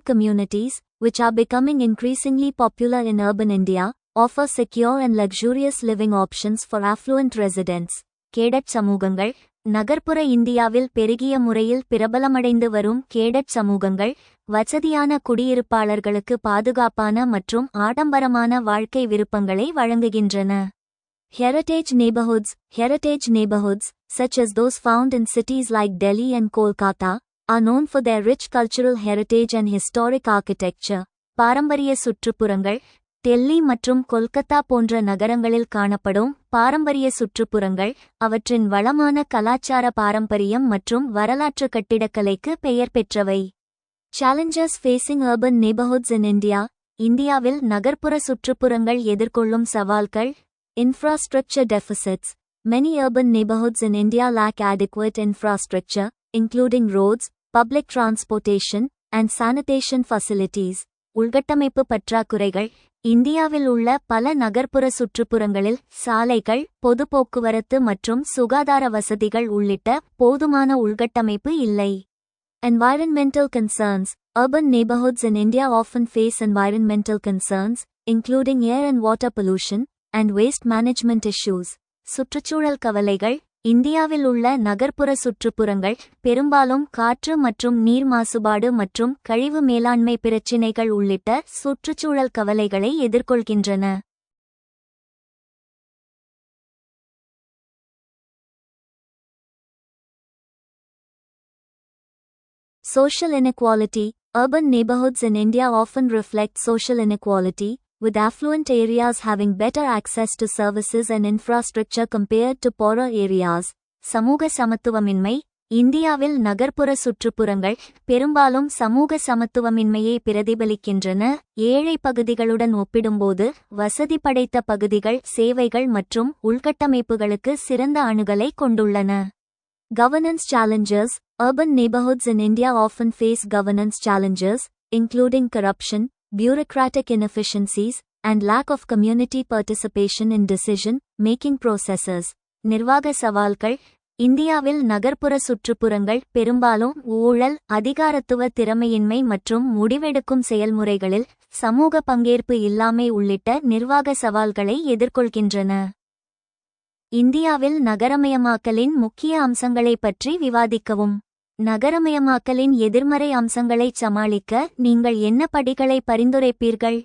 communities, which are becoming increasingly popular in urban India, offer secure and luxurious living options for affluent residents. Cadet சமூகங்கள். நகர்ப்புற இந்தியாவில் பெருகிய முறையில் பிரபலமடைந்து வரும் கேடட் சமூகங்கள் வசதியான குடியிருப்பாளர்களுக்கு பாதுகாப்பான மற்றும் ஆடம்பரமான வாழ்க்கை விருப்பங்களை வழங்குகின்றன. Heritage neighborhoods, such as those found in cities like Delhi and Kolkata, are known for their rich cultural heritage and historic architecture. பாரம்பரிய சுற்றுப்புறங்கள். டெல்லி மற்றும் கொல்கத்தா போன்ற நகரங்களில் காணப்படும் பாரம்பரிய சுற்றுப்புறங்கள் அவற்றின் வளமான கலாச்சார பாரம்பரியம் மற்றும் வரலாற்று கட்டிடக்கலைக்கு பெயர் பெற்றவை. Challenges facing urban neighborhoods in India. இந்தியாவில் நகர்ப்புற சுற்றுப்புறங்கள் எதிர்கொள்ளும் சவால்கள். Infrastructure deficits. Many urban neighborhoods in India lack adequate infrastructure, including roads, public transportation, and sanitation facilities. உள்கட்டமைப்பு பற்றாக்குறைகள். இந்தியாவில் உள்ள பல நகர்ப்புற சுற்றுப்புறங்களில் சாலைகள், பொது போக்குவரத்து மற்றும் சுகாதார வசதிகள் உள்ளிட்ட போதுமான உள்கட்டமைப்பு இல்லை. Environmental concerns. Urban neighborhoods in India often face environmental concerns, including air and water pollution, and waste management issues. சுற்றுச்சூழல் கவலைகள். இந்தியாவில் உள்ள நகர்ப்புற சுற்றுப்புறங்கள் பெரும்பாலும் காற்று மற்றும் நீர் மாசுபாடு மற்றும் கழிவு மேலாண்மை பிரச்சினைகள் உள்ளிட்ட சுற்றுச்சூழல் கவலைகளை எதிர்கொள்கின்றன. Social inequality. Urban neighborhoods in India often reflect social inequality, with affluent areas having better access to services and infrastructure compared to poorer areas. சமூக சமத்துவமின்மை. இந்தியாவில் நகர்ப்புற சுற்றுப்புறங்கள் பெரும்பாலும் சமூக சமத்துவமின்மையை பிரதிபலிக்கின்றன. ஏழை பகுதிகளுடன் ஒப்பிடும்போது வசதி படைத்த பகுதிகள் சேவைகள் மற்றும் உள்கட்டமைப்புகளுக்கு சிறந்த அணுகலை கொண்டுள்ளன. Governance challenges. Urban neighborhoods in India often face governance challenges, including corruption, bureaucratic inefficiencies, and lack of community participation in decision-making processes. நிர்வாக சவால்கள். இந்தியாவில் நகர்ப்புற சுற்றுப்புறங்கள் பெரும்பாலும் ஊழல், அதிகாரத்துவ திறமையின்மை மற்றும் முடிவெடுக்கும் செயல்முறைகளில் சமூக பங்கேற்பு இல்லாமை உள்ளிட்ட நிர்வாக சவால்களை எதிர்கொள்கின்றன. இந்தியாவில் நகரமயமாக்கலின் முக்கிய அம்சங்களை பற்றி விவாதிக்கவும். நகரமயமாக்கலின் எதிர்மறை அம்சங்களைச் சமாளிக்க நீங்கள் என்ன படிகளை பரிந்துரைப்பீர்கள்?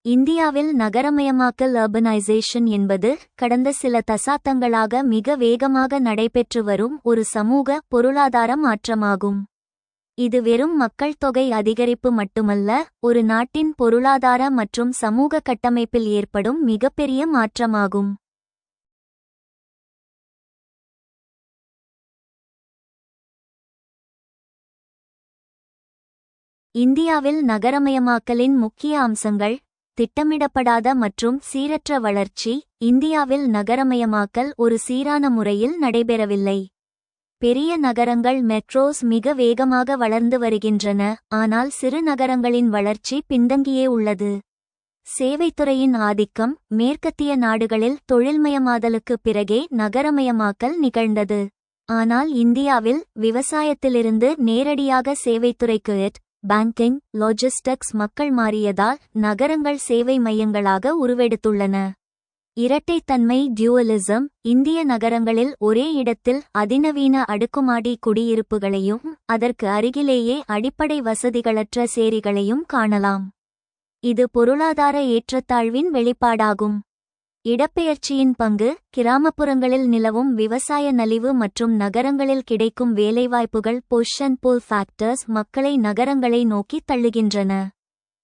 இந்தியாவில் நகரமயமாக்கல் urbanization என்பது கடந்த சில தசாப்தங்களாக மிக வேகமாக நடைபெற்று வரும் ஒரு சமூக பொருளாதார மாற்றமாகும். இது வெறும் மக்கள் தொகை அதிகரிப்பு மட்டுமல்ல, ஒரு நாட்டின் பொருளாதார மற்றும் சமூக கட்டமைப்பில் ஏற்படும் மிகப்பெரிய மாற்றமாகும். இந்தியாவில் நகரமயமாக்கலின் முக்கிய அம்சங்கள். திட்டமிடப்படாத மற்றும் சீரற்ற வளர்ச்சி. இந்தியாவில் நகரமயமாக்கல் ஒரு சீரான முறையில் நடைபெறவில்லை. பெரிய நகரங்கள் மெட்ரோஸ் மிக வேகமாக வளர்ந்து வருகின்றன, ஆனால் சிறு நகரங்களின் வளர்ச்சி பின்தங்கியே உள்ளது. சேவைத்துறையின் ஆதிக்கம். மேற்கத்திய நாடுகளில் தொழில்மயமாதலுக்குப் பிறகே நகரமயமாக்கல் நிகழ்ந்தது. ஆனால் இந்தியாவில் விவசாயத்திலிருந்து நேரடியாக சேவைத்துறைக்கு பேங்கிங், லாஜிஸ்டிக்ஸ் மக்கள் மாறியதால் நகரங்கள் சேவை மையங்களாக உருவெடுத்துள்ளன. இரட்டைத்தன்மை டியூவலிசம். இந்திய நகரங்களில் ஒரே இடத்தில் அதிநவீன அடுக்குமாடி குடியிருப்புகளையும் அதற்கு அருகிலேயே அடிப்படை வசதிகளற்ற சேரிகளையும் காணலாம். இது பொருளாதார ஏற்றத்தாழ்வின் வெளிப்பாடாகும். இடப்பெயர்ச்சியின் பங்கு. கிராமப்புறங்களில் நிலவும் விவசாய நலிவு மற்றும் நகரங்களில் கிடைக்கும் வேலைவாய்ப்புகள் புஷ் அண்ட் புல் ஃபேக்டர்ஸ் மக்களை நகரங்களை நோக்கி தள்ளுகின்றன.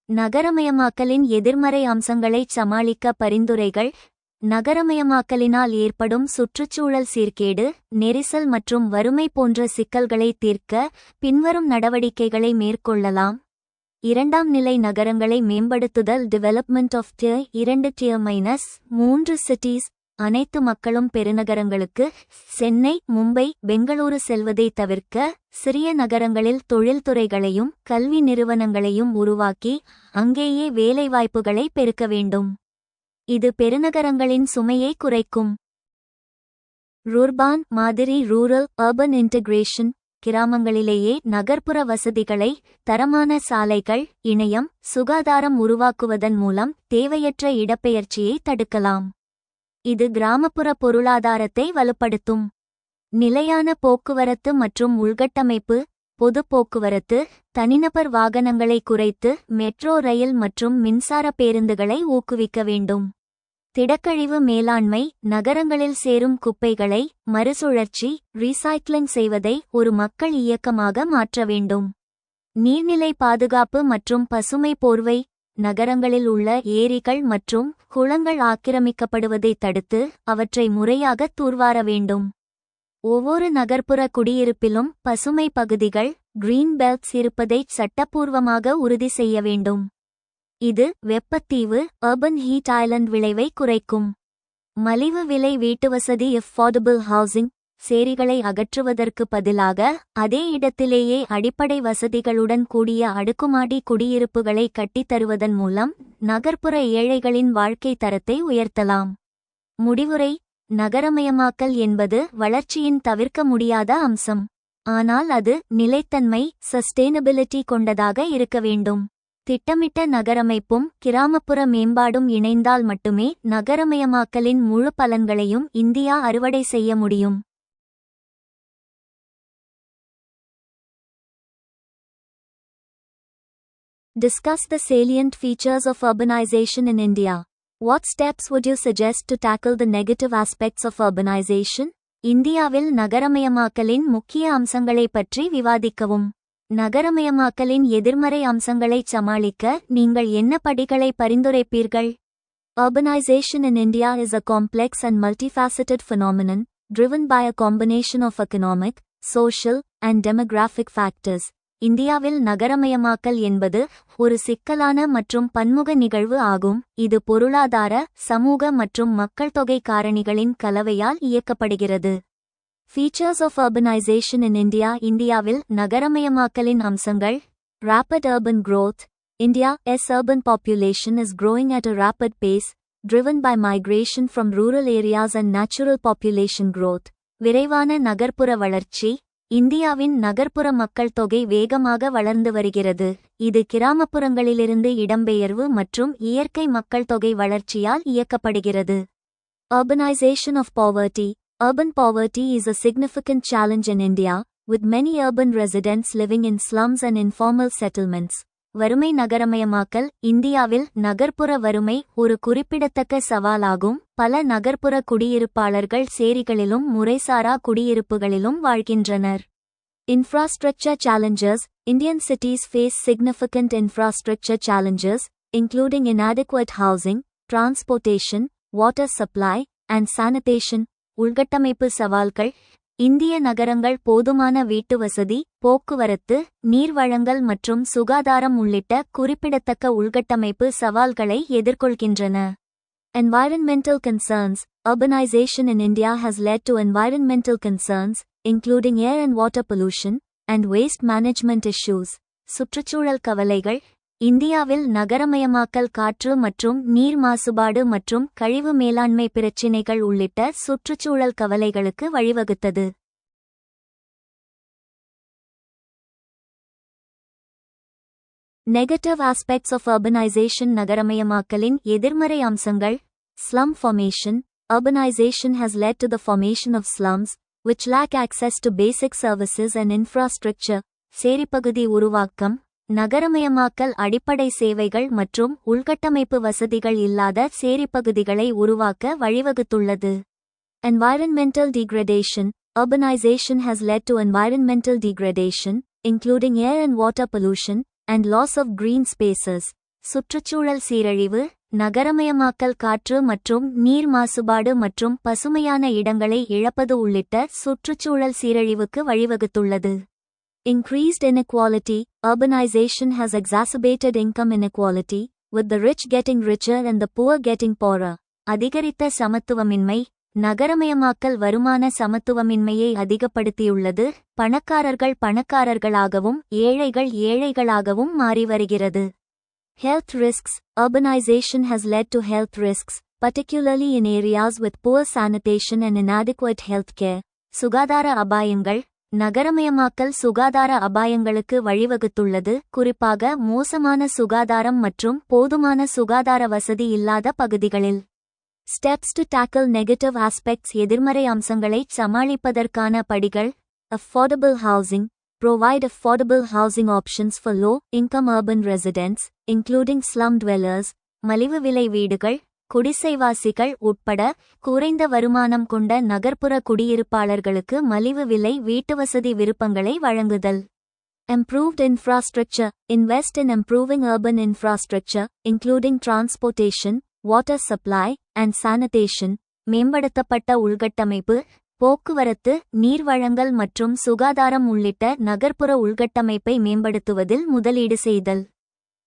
நகரமயமாக்கலின் எதிர்மறை அம்சங்களைச் சமாளிக்க பரிந்துரைகள். நகரமயமாக்கலினால் ஏற்படும் சுற்றுச்சூழல் சீர்கேடு, நெரிசல் மற்றும் வறுமை போன்ற சிக்கல்களை தீர்க்க பின்வரும் நடவடிக்கைகளை மேற்கொள்ளலாம். இரண்டாம் நிலை நகரங்களை மேம்படுத்துதல். Development of tier 2 tier -3 cities. அனைத்து மக்களும் பெருநகரங்களுக்கு சென்னை, மும்பை, பெங்களூரு செல்வதை தவிர்க்க சிறிய நகரங்களில் தொழில்துறைகளையும் கல்வி நிறுவனங்களையும் உருவாக்கி அங்கேயே வேலைவாய்ப்புகளை பெருக்க வேண்டும். இது பெருநகரங்களின் சுமையை குறைக்கும். ரூர்பான் மாதிரி ரூரல் அர்பன் இன்டகிரேஷன். கிராமங்களிலேயே நகர்ப்புற வசதிகளை, தரமான சாலைகள், இணையம், சுகாதாரம் உருவாக்குவதன் மூலம் தேவையற்ற இடப்பெயர்ச்சியை தடுக்கலாம். இது கிராமப்புற பொருளாதாரத்தை வலுப்படுத்தும். நிலையான போக்குவரத்து மற்றும் உள்கட்டமைப்பு. பொது போக்குவரத்து, தனிநபர் வாகனங்களை குறைத்து மெட்ரோ ரயில் மற்றும் மின்சார பேருந்துகளை ஊக்குவிக்க வேண்டும். திடக்கழிவு மேலாண்மை. நகரங்களில் சேரும் குப்பைகளை மறுசுழற்சி ரீசைக்ளிங் செய்வதை ஒரு மக்கள் இயக்கமாக மாற்ற வேண்டும். நீர்நிலை பாதுகாப்பு மற்றும் பசுமை போர்வை. நகரங்களில் உள்ள ஏரிகள் மற்றும் குளங்கள் ஆக்கிரமிக்கப்படுவதை தடுத்து அவற்றை முறையாக தூர்வார வேண்டும். ஒவ்வொரு நகர்ப்புற குடியிருப்பிலும் பசுமை பகுதிகள் கிரீன் பெல்ட்ஸ் இருப்பதை சட்டப்பூர்வமாக உறுதி செய்ய வேண்டும். இது வெப்பத்தீவு அர்பன் ஹீட் ஐலண்ட் விளைவை குறைக்கும். மலிவு விலை வீட்டுவசதி அஃபோர்டபுள் ஹவுசிங். சேரிகளை அகற்றுவதற்கு பதிலாக அதே இடத்திலேயே அடிப்படை வசதிகளுடன் கூடிய அடுக்குமாடி குடியிருப்புகளை கட்டித்தருவதன் மூலம் நகர்ப்புற ஏழைகளின் வாழ்க்கை தரத்தை உயர்த்தலாம். முடிவுரை. நகரமயமாக்கல் என்பது வளர்ச்சியின் தவிர்க்க முடியாத அம்சம். ஆனால் அது நிலைத்தன்மை சஸ்டெய்னபிலிட்டி கொண்டதாக இருக்க வேண்டும். திட்டமிட்ட நகரமைப்பும் கிராமப்புற மேம்பாடும் இணைந்தால் மட்டுமே நகரமயமாக்கலின் முழு பலன்களையும் இந்தியா அறுவடை செய்ய முடியும். Discuss the salient features of urbanization in India. What steps would you suggest to tackle the negative aspects of urbanization? இந்தியாவில் நகரமயமாக்கலின் முக்கிய அம்சங்களை பற்றி விவாதிக்கவும். நகரமயமாக்கலின் எதிர்மறை அம்சங்களைச் சமாளிக்க நீங்கள் என்ன படிகளை பரிந்துரைப்பீர்கள்? Urbanization in India is a complex and multifaceted phenomenon, driven by a combination of economic, social, and demographic factors. இந்தியாவில் நகரமயமாக்கல் என்பது ஒரு சிக்கலான மற்றும் பன்முக நிகழ்வு ஆகும். இது பொருளாதார, சமூக மற்றும் மக்கள் தொகை காரணிகளின் கலவையால் இயக்கப்படுகிறது. Features of urbanization in India. இந்தியாவில் நகரமயமாக்கலின் அம்சங்கள். Rapid urban growth. India's urban population is growing at a rapid pace, driven by migration from rural areas and natural population growth. விரைவான நகர்ப்புற வளர்ச்சி. இந்தியாவின் நகர்ப்புற மக்கள் தொகை வேகமாக வளர்ந்து வருகிறது. இது கிராமப்புறங்களிலிருந்து இடம்பெயர்வு மற்றும் இயற்கை மக்கள் தொகை வளர்ச்சியால் இயக்கப்படுகிறது. Urbanization of poverty. Urban poverty is a significant challenge in India, with many urban residents living in slums and informal settlements. வறுமை. நகரமயமாக்கல். இந்தியாவில் நகர்ப்புற வறுமை ஒரு குறிப்பிடத்தக்க சவாலாகும். பல நகர்ப்புற குடியிருப்பாளர்கள் சேரிகளிலும் முறைசாரா குடியிருப்புகளிலும் வாழ்கின்றனர். Infrastructure challenges. Indian cities face significant infrastructure challenges, including inadequate housing, transportation, water supply, and sanitation. உள்கட்டமைப்பு சவால்கள். இந்திய நகரங்கள் போதுமான வீட்டுவசதி, போக்குவரத்து, நீர் வழங்கல் மற்றும் சுகாதாரம் உள்ளிட்ட குறிப்பிடத்தக்க உள்கட்டமைப்பு சவால்களை எதிர்கொள்கின்றன. Environmental concerns. Urbanization in India has led to environmental concerns, including air and water pollution, and waste management issues. சுற்றுச்சூழல் கவலைகள். இந்தியாவில் நகரமயமாக்கல் காற்று மற்றும் நீர் மாசுபாடு மற்றும் கழிவு மேலாண்மை பிரச்சினைகள் உள்ளிட்ட சுற்றுச்சூழல் கவலைகளுக்கு வழிவகுத்தது. Negative aspects of urbanization. நகரமயமாக்கலின் எதிர்மறை அம்சங்கள். Slum formation. Urbanization has led to the formation of slums, which lack access to basic services and infrastructure. சேரிப்பகுதி உருவாக்கம். நகரமயமாக்கல் அடிப்படை சேவைகள் மற்றும் உள்கட்டமைப்பு வசதிகள் இல்லாத சேரிப்பகுதிகளை உருவாக்க வழிவகுத்துள்ளது. Environmental degradation. Urbanization has led to environmental degradation, including air and water pollution, and loss of green spaces. சுற்றுச்சூழல் சீரழிவு, நகரமயமாக்கல் காற்று மற்றும் நீர் மாசுபாடு மற்றும் பசுமையான இடங்களை இழப்பது உள்ளிட்ட சுற்றுச்சூழல் சீரழிவுக்கு வழிவகுத்துள்ளது. Increased inequality. Urbanization has exacerbated income inequality, with the rich getting richer and the poor getting poorer. அதிகரித்த சமத்துவமின்மை. நகரமயமாக்கல் வருமான சமத்துவமின்மையை அதிகப்படுத்தியுள்ளது, பணக்காரர்கள் பணக்காரர்களாகவும் ஏழைகள் ஏழைகளாகவும் மாறி வருகிறது. Health risks. Urbanization has led to health risks, particularly in areas with poor sanitation and inadequate health care. சுகாதார அபாயங்கள். நகரமயமாக்கல் சுகாதார அபாயங்களுக்கு வழிவகுத்துள்ளது, குறிப்பாக மோசமான சுகாதாரம் மற்றும் போதுமான சுகாதார வசதி இல்லாத பகுதிகளில். Steps to tackle negative aspects. எதிர்மறை அம்சங்களைச் சமாளிப்பதற்கான படிகள். Affordable housing. Provide affordable housing options for low-income urban residents, including slum dwellers. மலிவு விலை வீடுகள், குடிசைவாசிகள் உட்பட குறைந்த வருமானம் கொண்ட நகர்ப்புற குடியிருப்பாளர்களுக்கு மலிவு விலை வீட்டுவசதி விருப்பங்களை வழங்குதல். Improved infrastructure. Invest in improving urban infrastructure, including transportation, water supply, and sanitation. மேம்படுத்தப்பட்ட உள்கட்டமைப்பு, போக்குவரத்து, நீர் வழங்கல் மற்றும் சுகாதாரம் உள்ளிட்ட நகர்ப்புற உள்கட்டமைப்பை மேம்படுத்துவதில் முதலீடு செய்தல்.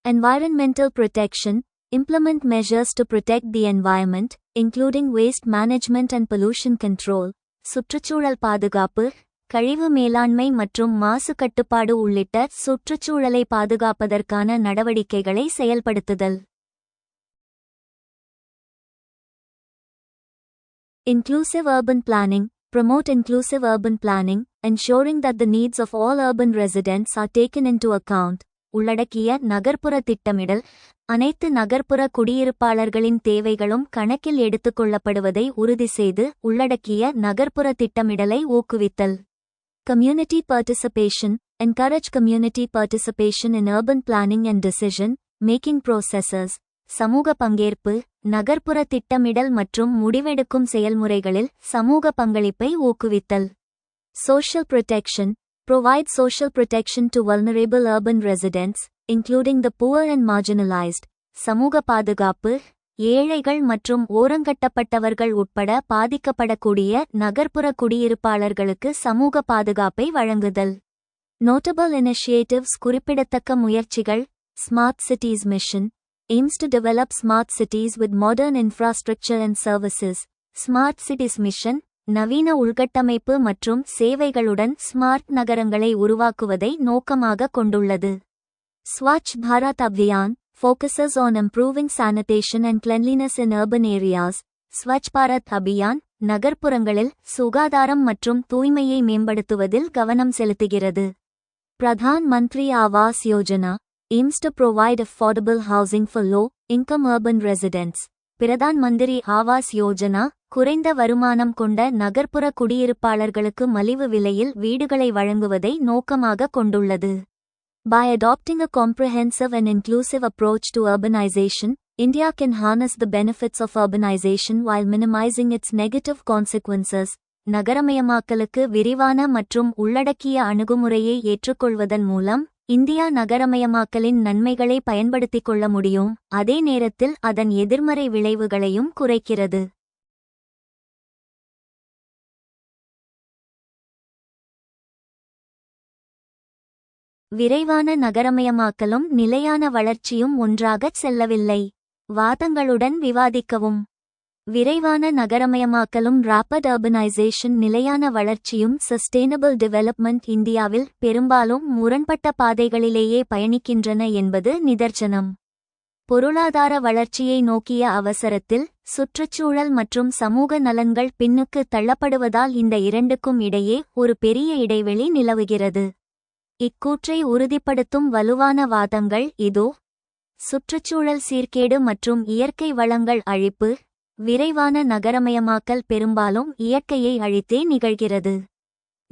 Environmental protection. Implement measures to protect the environment, including waste management and pollution control. சுற்றுச்சூழல் பாதுகாப்பு, கழிவு மேலாண்மை மற்றும் மாசு கட்டுப்பாடு உள்ளிட்ட சுற்றுச்சூழலை பாதுகாப்பதற்கான நடவடிக்கைகளை செயல்படுத்துதல். Inclusive urban planning. Promote inclusive urban planning, ensuring that the needs of all urban residents are taken into account. உள்ளடக்கிய நகர்ப்புற திட்டமிடல். அனைத்து நகர்ப்புற குடியிருப்பாளர்களின் தேவைகளும் கணக்கில் எடுத்துக்கொள்ளப்படுவதை உறுதி செய்து உள்ளடக்கிய நகர்ப்புற திட்டமிடலை ஊக்குவித்தல். Community participation. Encourage community participation in urban planning and decision-making processes. சமூக பங்கேற்பு. நகர்ப்புற திட்டமிடல் மற்றும் முடிவெடுக்கும் செயல்முறைகளில் சமூக பங்களிப்பை ஊக்குவித்தல். Social protection. Provide social protection to vulnerable urban residents, including the poor and marginalized. சமூக பாதுகாப்பு. ஏழைகள் மற்றும் ஓரங்கட்டப்பட்டவர்கள் உட்பட பாதிக்கப்படக்கூடிய நகர்ப்புற குடியிருப்பாளர்களுக்கு சமூக பாதுகாப்பை வழங்குதல். Notable initiatives. குறிப்பிடத்தக்க முயற்சிகள். Smart Cities Mission aims to develop smart cities with modern infrastructure and services. Smart Cities Mission நவீன உள்கட்டமைப்பு மற்றும் சேவைகளுடன் ஸ்மார்ட் நகரங்களை உருவாக்குவதை நோக்கமாக கொண்டுள்ளது. Swachh Bharat Abhiyan focuses on improving sanitation and cleanliness in urban areas. Swachh Bharat Abhiyan நகர்ப்புறங்களில் சுகாதாரம் மற்றும் தூய்மையை மேம்படுத்துவதில் கவனம் செலுத்துகிறது. Pradhan Mantri Awas Yojana aims to provide affordable housing for low-income urban residents. Pradhan Mantri Awas Yojana குறைந்த வருமானம் கொண்ட நகர்ப்புற குடியிருப்பாளர்களுக்கு மலிவு விலையில் வீடுகளை வழங்குவதை நோக்கமாக கொண்டுள்ளது. By adopting a comprehensive and inclusive approach to urbanization, India can harness the benefits of urbanization while minimizing its negative consequences. நகரமயமாக்கலுக்கு விரிவான மற்றும் உள்ளடக்கிய அணுகுமுறையை ஏற்றுக்கொள்வதன் மூலம் இந்தியா நகரமயமாக்கலின் நன்மைகளை பயன்படுத்திக் கொள்ள முடியும், அதே நேரத்தில் அதன் எதிர்மறை விளைவுகளையும் குறைக்கிறது. விரைவான நகரமயமாக்கலும் நிலையான வளர்ச்சியும் ஒன்றாகச் செல்லவில்லை. வாதங்களுடன் விவாதிக்கவும். விரைவான நகரமயமாக்கலும் ராபிட் அர்பனைசேஷன் நிலையான வளர்ச்சியும் சஸ்டெய்னபிள் டெவலப்மெண்ட் இந்தியாவில் பெரும்பாலும் முரண்பட்ட பாதைகளிலேயே பயணிக்கின்றன என்பது நிதர்சனம். பொருளாதார வளர்ச்சியை நோக்கிய அவசரத்தில் சுற்றுச்சூழல் மற்றும் சமூக நலன்கள் பின்னுக்கு தள்ளப்படுவதால் இந்த இரண்டுக்கும் இடையே ஒரு பெரிய இடைவெளி நிலவுகிறது. இக்கூற்றை உறுதிப்படுத்தும் வலுவான வாதங்கள் இதோ. சுற்றுச்சூழல் சீர்கேடு மற்றும் இயற்கை வளங்கள் அழிப்பு. விரைவான நகரமயமாக்கல் பெரும்பாலும் இயற்கையை அழித்தே நிகழ்கிறது.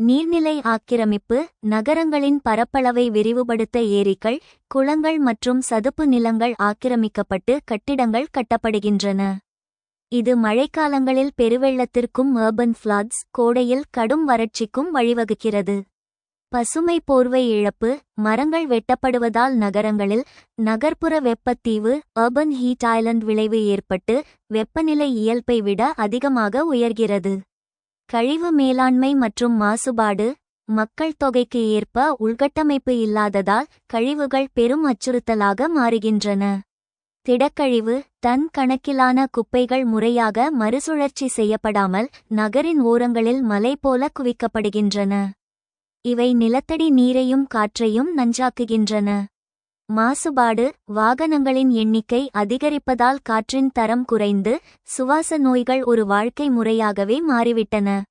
நீர்நிலை ஆக்கிரமிப்பு, நகரங்களின் பரப்பளவை விரிவுபடுத்த ஏரிகள், குளங்கள் மற்றும் சதுப்பு நிலங்கள் ஆக்கிரமிக்கப்பட்டு கட்டிடங்கள் கட்டப்படுகின்றன. இது மழைக்காலங்களில் பெருவெள்ளத்திற்கும் urban floods, கோடையில் கடும் வறட்சிக்கும் வழிவகுக்கிறது. பசுமை போர்வை இழப்பு, மரங்கள் வெட்டப்படுவதால் நகரங்களில் நகர்ப்புற வெப்பத்தீவு urban heat island விளைவு ஏற்பட்டு வெப்பநிலை இயல்பை விட அதிகமாக உயர்கிறது. கழிவு மேலாண்மை மற்றும் மாசுபாடு, மக்கள் தொகைக்கு ஏற்ப உள்கட்டமைப்பு இல்லாததால் கழிவுகள் பெரும் அச்சுறுத்தலாக மாறுகின்றன. திடக்கழிவு, டன் கணக்கிலான குப்பைகள் முறையாக மறுசுழற்சி செய்யப்படாமல் நகரின் ஓரங்களில் மலை போல குவிக்கப்படுகின்றன. இவை நிலத்தடி நீரையும் காற்றையும் நஞ்சாக்குகின்றன. மாசுபாடு, வாகனங்களின் எண்ணிக்கை அதிகரிப்பதால் காற்றின் தரம் குறைந்து சுவாச நோய்கள் ஒரு வாழ்க்கை முறையாகவே மாறிவிட்டன.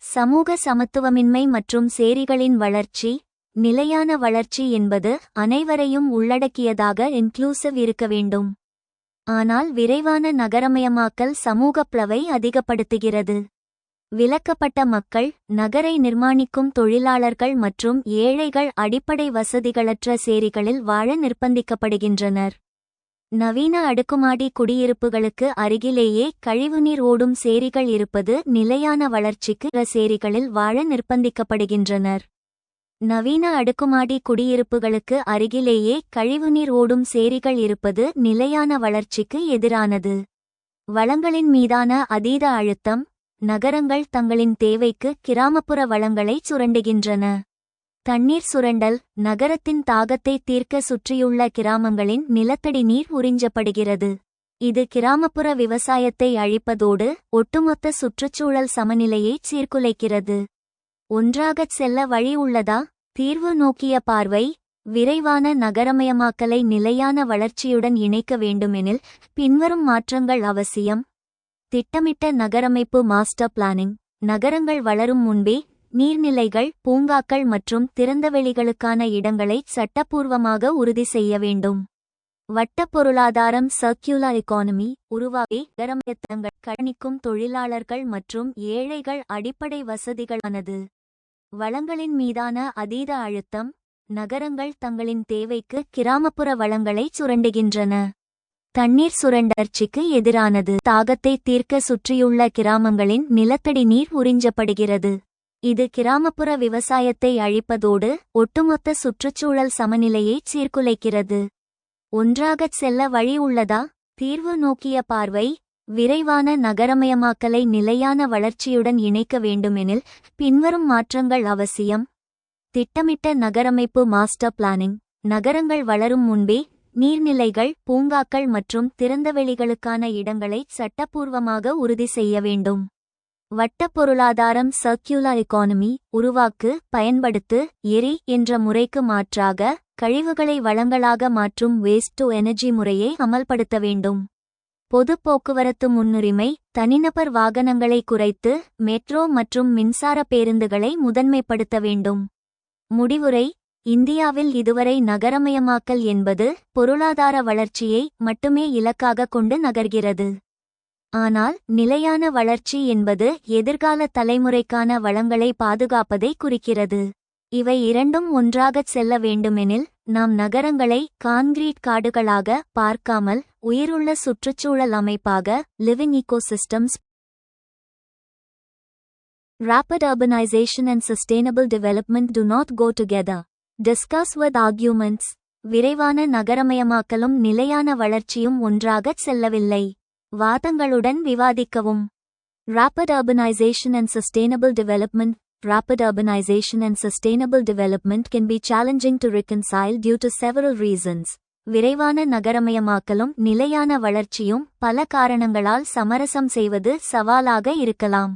சமூக சமத்துவமின்மை மற்றும் சேரிகளின் வளர்ச்சி. நிலையான வளர்ச்சி என்பது அனைவரையும் உள்ளடக்கியதாக இன்க்ளூசிவ் இருக்க வேண்டும். ஆனால் விரைவான நகரமயமாக்கல் சமூக பிளவை அதிகப்படுத்துகிறது. விலக்கப்பட்ட மக்கள், நகரை நிர்மாணிக்கும் தொழிலாளர்கள் மற்றும் ஏழைகள் அடிப்படை வசதிகளற்ற சேரிகளில் வாழ நிர்பந்திக்கப்படுகின்றனர். நவீன அடுக்குமாடி குடியிருப்புகளுக்கு அருகிலேயே கழிவுநீர் ஓடும் சேரிகள் இருப்பது நிலையான வளர்ச்சிக்கு சேரிகளில் வாழ நிர்பந்திக்கப்படுகின்றனர். நவீன அடுக்குமாடி குடியிருப்புகளுக்கு அருகிலேயே கழிவுநீர் ஓடும் சேரிகள் இருப்பது நிலையான வளர்ச்சிக்கு எதிரானது. வளங்களின் மீதான அதீத அழுத்தம். நகரங்கள் தங்களின் தேவைக்கு கிராமப்புற வளங்களை சுரண்டுகின்றன. தண்ணீர் சுரண்டல், நகரத்தின் தாகத்தை தீர்க்க சுற்றியுள்ள கிராமங்களின் நிலத்தடி நீர் உறிஞ்சப்படுகிறது. இது கிராமப்புற விவசாயத்தை அழிப்பதோடு ஒட்டுமொத்த சுற்றுச்சூழல் சமநிலையைச் சீர்குலைக்கிறது. ஒன்றாகச் செல்ல வழி உள்ளதா? தீர்வு நோக்கிய பார்வை. விரைவான நகரமயமாக்கலை நிலையான வளர்ச்சியுடன் இணைக்க வேண்டுமெனில் பின்வரும் மாற்றங்கள் அவசியம். திட்டமிட்ட நகரமைப்பு மாஸ்டர் பிளானிங். நகரங்கள் வளரும் முன்பே நீர்நிலைகள், பூங்காக்கள் மற்றும் திறந்தவெளிகளுக்கான இடங்களை சட்டப்பூர்வமாக உறுதி செய்ய வேண்டும். வட்ட பொருளாதாரம் சர்க்குலர் எக்கானமி உருவாக்கி நகரமயத்தங்கள் கணிக்கும் தொழிலாளர்கள் மற்றும் ஏழைகள் அடிப்படை வசதிகளானது. வளங்களின் மீதான அதீத அழுத்தம். நகரங்கள் தங்களின் தேவைக்கு கிராமப்புற வளங்களை சுரண்டுகின்றன. தண்ணீர் சுரண்டர்ச்சிக்கு எதிரானது. தாகத்தை தீர்க்க சுற்றியுள்ள கிராமங்களின் நிலத்தடி நீர் உறிஞ்சப்படுகிறது. இது கிராமப்புற விவசாயத்தை அழிப்பதோடு ஒட்டுமொத்த சுற்றுச்சூழல் சமநிலையைச் சீர்குலைக்கிறது. ஒன்றாகச் செல்ல வழி உள்ளதா? தீர்வு நோக்கிய பார்வை. விரைவான நகரமயமாக்கலை நிலையான வளர்ச்சியுடன் இணைக்க வேண்டுமெனில் பின்வரும் மாற்றங்கள் அவசியம். திட்டமிட்ட நகரமைப்பு மாஸ்டர் பிளானிங். நகரங்கள் வளரும் முன்பே நீர்நிலைகள், பூங்காக்கள் மற்றும் திறந்தவெளிகளுக்கான இடங்களை சட்டப்பூர்வமாக உறுதி செய்ய வேண்டும். வட்ட பொருளாதாரம் சர்க்குலர் எக்கானமி உருவாக்கு, பயன்படுத்து, எரி என்ற முறைக்கு மாற்றாக கழிவுகளை வளங்களாக மாற்றும் வேஸ்ட் டு எனர்ஜி முறையை அமல்படுத்த வேண்டும். பொது போக்குவரத்து முன்னுரிமை. தனிநபர் வாகனங்களை குறைத்து மெட்ரோ மற்றும் மின்சார பேருந்துகளை முதன்மைப்படுத்த வேண்டும். முடிவுரை. இந்தியாவில் இதுவரை நகரமயமாக்கல் என்பது பொருளாதார வளர்ச்சியை மட்டுமே இலக்காக கொண்டு நகர்கிறது. ஆனால் நிலையான வளர்ச்சி என்பது எதிர்கால தலைமுறைக்கான வளங்களை பாதுகாப்பதை குறிக்கிறது. இவை இரண்டும் ஒன்றாகச் செல்ல வேண்டுமெனில் நாம் நகரங்களை கான்கிரீட் காடுகளாக பார்க்காமல் உயிருள்ள சுற்றுச்சூழல் அமைப்பாக living ecosystemஸ். Rapid urbanization and sustainable development do not go together. Discuss with arguments. விரைவான நகரமயமாக்கலும் நிலையான வளர்ச்சியும் ஒன்றாகச் செல்லவில்லை. வாதங்களுடன் விவாதிக்கவும். Rapid urbanization and sustainable development. Rapid urbanization and sustainable development can be challenging to reconcile due to several reasons. விரைவான நகரமயமாக்கலும் நிலையான வளர்ச்சியும் பல காரணங்களால் சமரசம் செய்வது சவாலாக இருக்கலாம்.